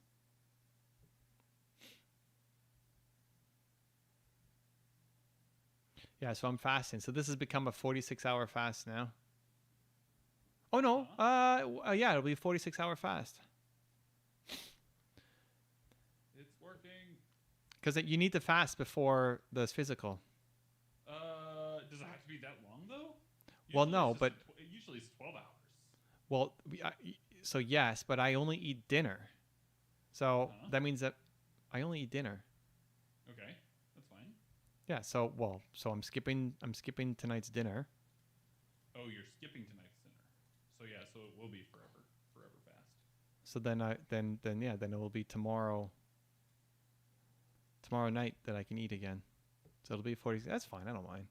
Speaker 1: Yeah, so I'm fasting. So this has become a 46-hour fast now. Oh, no. Yeah, it'll be a 46-hour fast. Because you need to fast before the physical.
Speaker 2: Does it have to be that long though?
Speaker 1: Well,
Speaker 2: Usually
Speaker 1: no, but
Speaker 2: usually it's 12 hours.
Speaker 1: well, so yes, but I only eat dinner. So
Speaker 2: Uh-huh.
Speaker 1: that means that I only eat dinner.
Speaker 2: Okay, that's fine.
Speaker 1: Yeah. So I'm skipping tonight's dinner.
Speaker 2: Oh, you're skipping tonight's dinner. So yeah, so it will be forever fast.
Speaker 1: So then it will be tomorrow night that I can eat again. So it'll be 40. That's fine. I don't mind.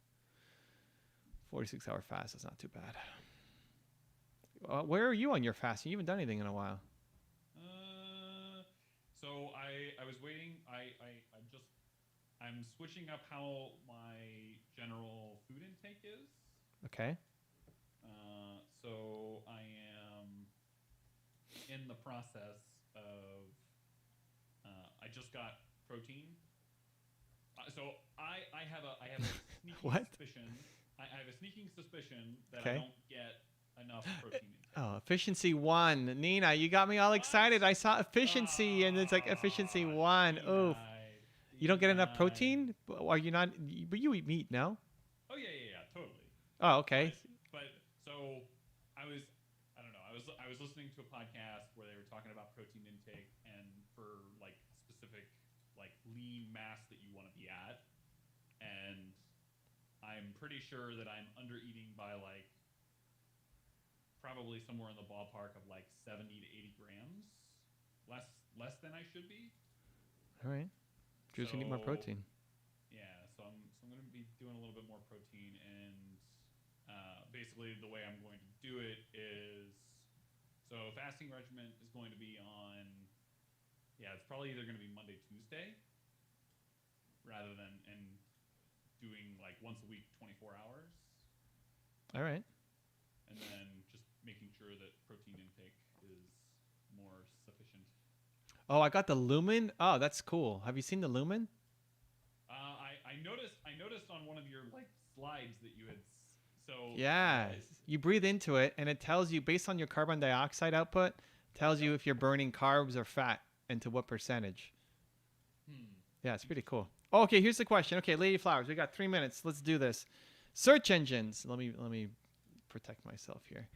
Speaker 1: 46-hour fast is not too bad. Where are you on your fast? You haven't done anything in a while.
Speaker 2: So I was waiting. I'm switching up how my general food intake is.
Speaker 1: Okay.
Speaker 2: So I am in the process of. I just got protein. So I have a sneaking
Speaker 1: What?
Speaker 2: suspicion. I have a sneaking suspicion that
Speaker 1: Okay.
Speaker 2: I don't get enough protein intake.
Speaker 1: Oh, efficiency 1. Nina, you got me all excited. I saw efficiency and it's like efficiency 1. Oof. You don't get enough protein? Are you not? But you eat meat, no?
Speaker 2: Oh yeah, totally.
Speaker 1: Oh, okay.
Speaker 2: But so I don't know. I was listening to a podcast where they were talking about protein intake and for like specific like lean mass that you want to be at, and I'm pretty sure that I'm under eating by like probably somewhere in the ballpark of like 70 to 80 grams less than I should be.
Speaker 1: All right. Drew's gonna eat more protein.
Speaker 2: Yeah, so I'm going to be doing a little bit more protein, and basically the way I'm going to do it is so fasting regimen is going to be on. Yeah, it's probably either going to be Monday, Tuesday, rather than and doing like once a week, 24 hours.
Speaker 1: All right.
Speaker 2: And then just making sure that protein intake is more sufficient.
Speaker 1: Oh, I got the lumen. Oh, that's cool. Have you seen the lumen?
Speaker 2: I noticed on one of your like slides that you had. So
Speaker 1: Yeah. You breathe into it, and it tells you based on your carbon dioxide output, tells you if you're burning carbs or fat and to what percentage. Yeah, it's pretty cool. Oh, okay, here's the question. Okay, Lady Flowers, we got 3 minutes. Let's do this. Search engines. Let me protect myself here.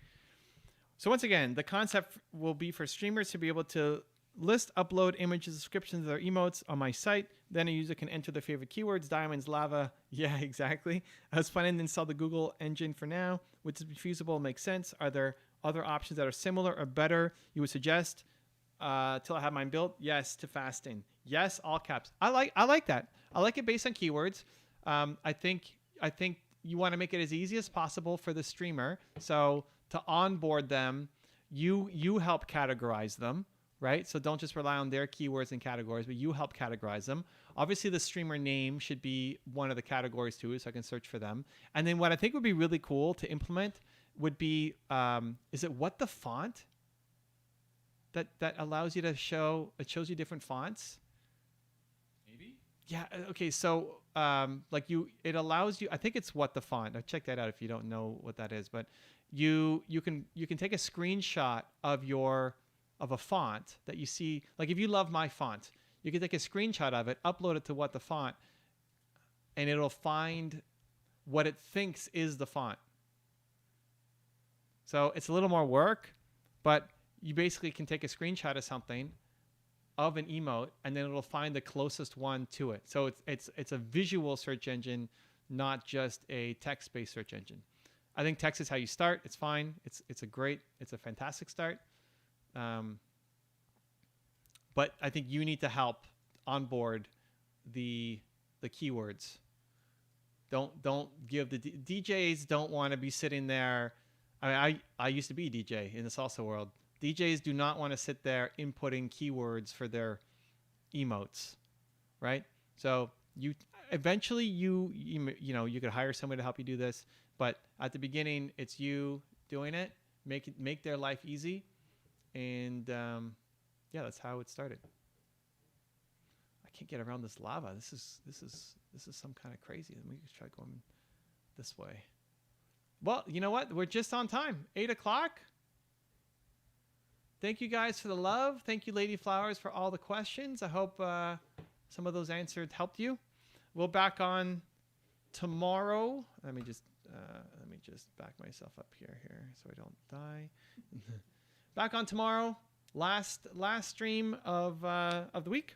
Speaker 1: So once again, the concept will be for streamers to be able to list, upload images, descriptions, or emotes on my site. Then a user can enter their favorite keywords, diamonds, lava. Yeah, exactly. I was planning to install the Google engine for now, which is feasible, makes sense. Are there other options that are similar or better you would suggest? Till I have mine built? Yes, to fasting. Yes, all caps. I like that. I like it based on keywords. I think you want to make it as easy as possible for the streamer. So to onboard them, you help categorize them, right? So don't just rely on their keywords and categories, but you help categorize them. Obviously, the streamer name should be one of the categories too, so I can search for them. And then what I think would be really cool to implement would be, is it what the font? That allows you to show, it shows you different fonts.
Speaker 2: Maybe.
Speaker 1: Yeah. Okay. So, it allows you. I think it's what the font. Now check that out if you don't know what that is. But you can take a screenshot of a font that you see. Like if you love my font, you can take a screenshot of it, upload it to what the font, and it'll find what it thinks is the font. So it's a little more work, but you basically can take a screenshot of something, of an emote, and then it'll find the closest one to it. So it's a visual search engine, not just a text-based search engine. I think text is how you start. It's fine. It's a fantastic start. But I think you need to help onboard the keywords. Don't give the DJs don't want to be sitting there. I mean, I used to be a DJ in the salsa world. DJs do not want to sit there inputting keywords for their emotes, right? So you could hire somebody to help you do this, but at the beginning it's you doing it. Make their life easy, and that's how it started. I can't get around this lava. This is some kind of crazy. Let me try going this way. Well, you know what? We're just on time. 8 o'clock. Thank you guys for the love. Thank you, Lady Flowers, for all the questions. I hope some of those answers helped you. We'll back on tomorrow. Let me just back myself up here so I don't die. Back on tomorrow. Last stream of the week.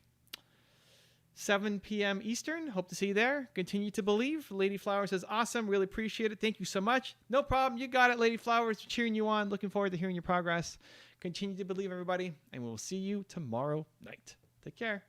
Speaker 1: 7 p.m. Eastern. Hope to see you there. Continue to believe. Lady Flower says, awesome. Really appreciate it. Thank you so much. No problem. You got it, Lady Flowers. Cheering you on. Looking forward to hearing your progress. Continue to believe, everybody. And we'll see you tomorrow night. Take care.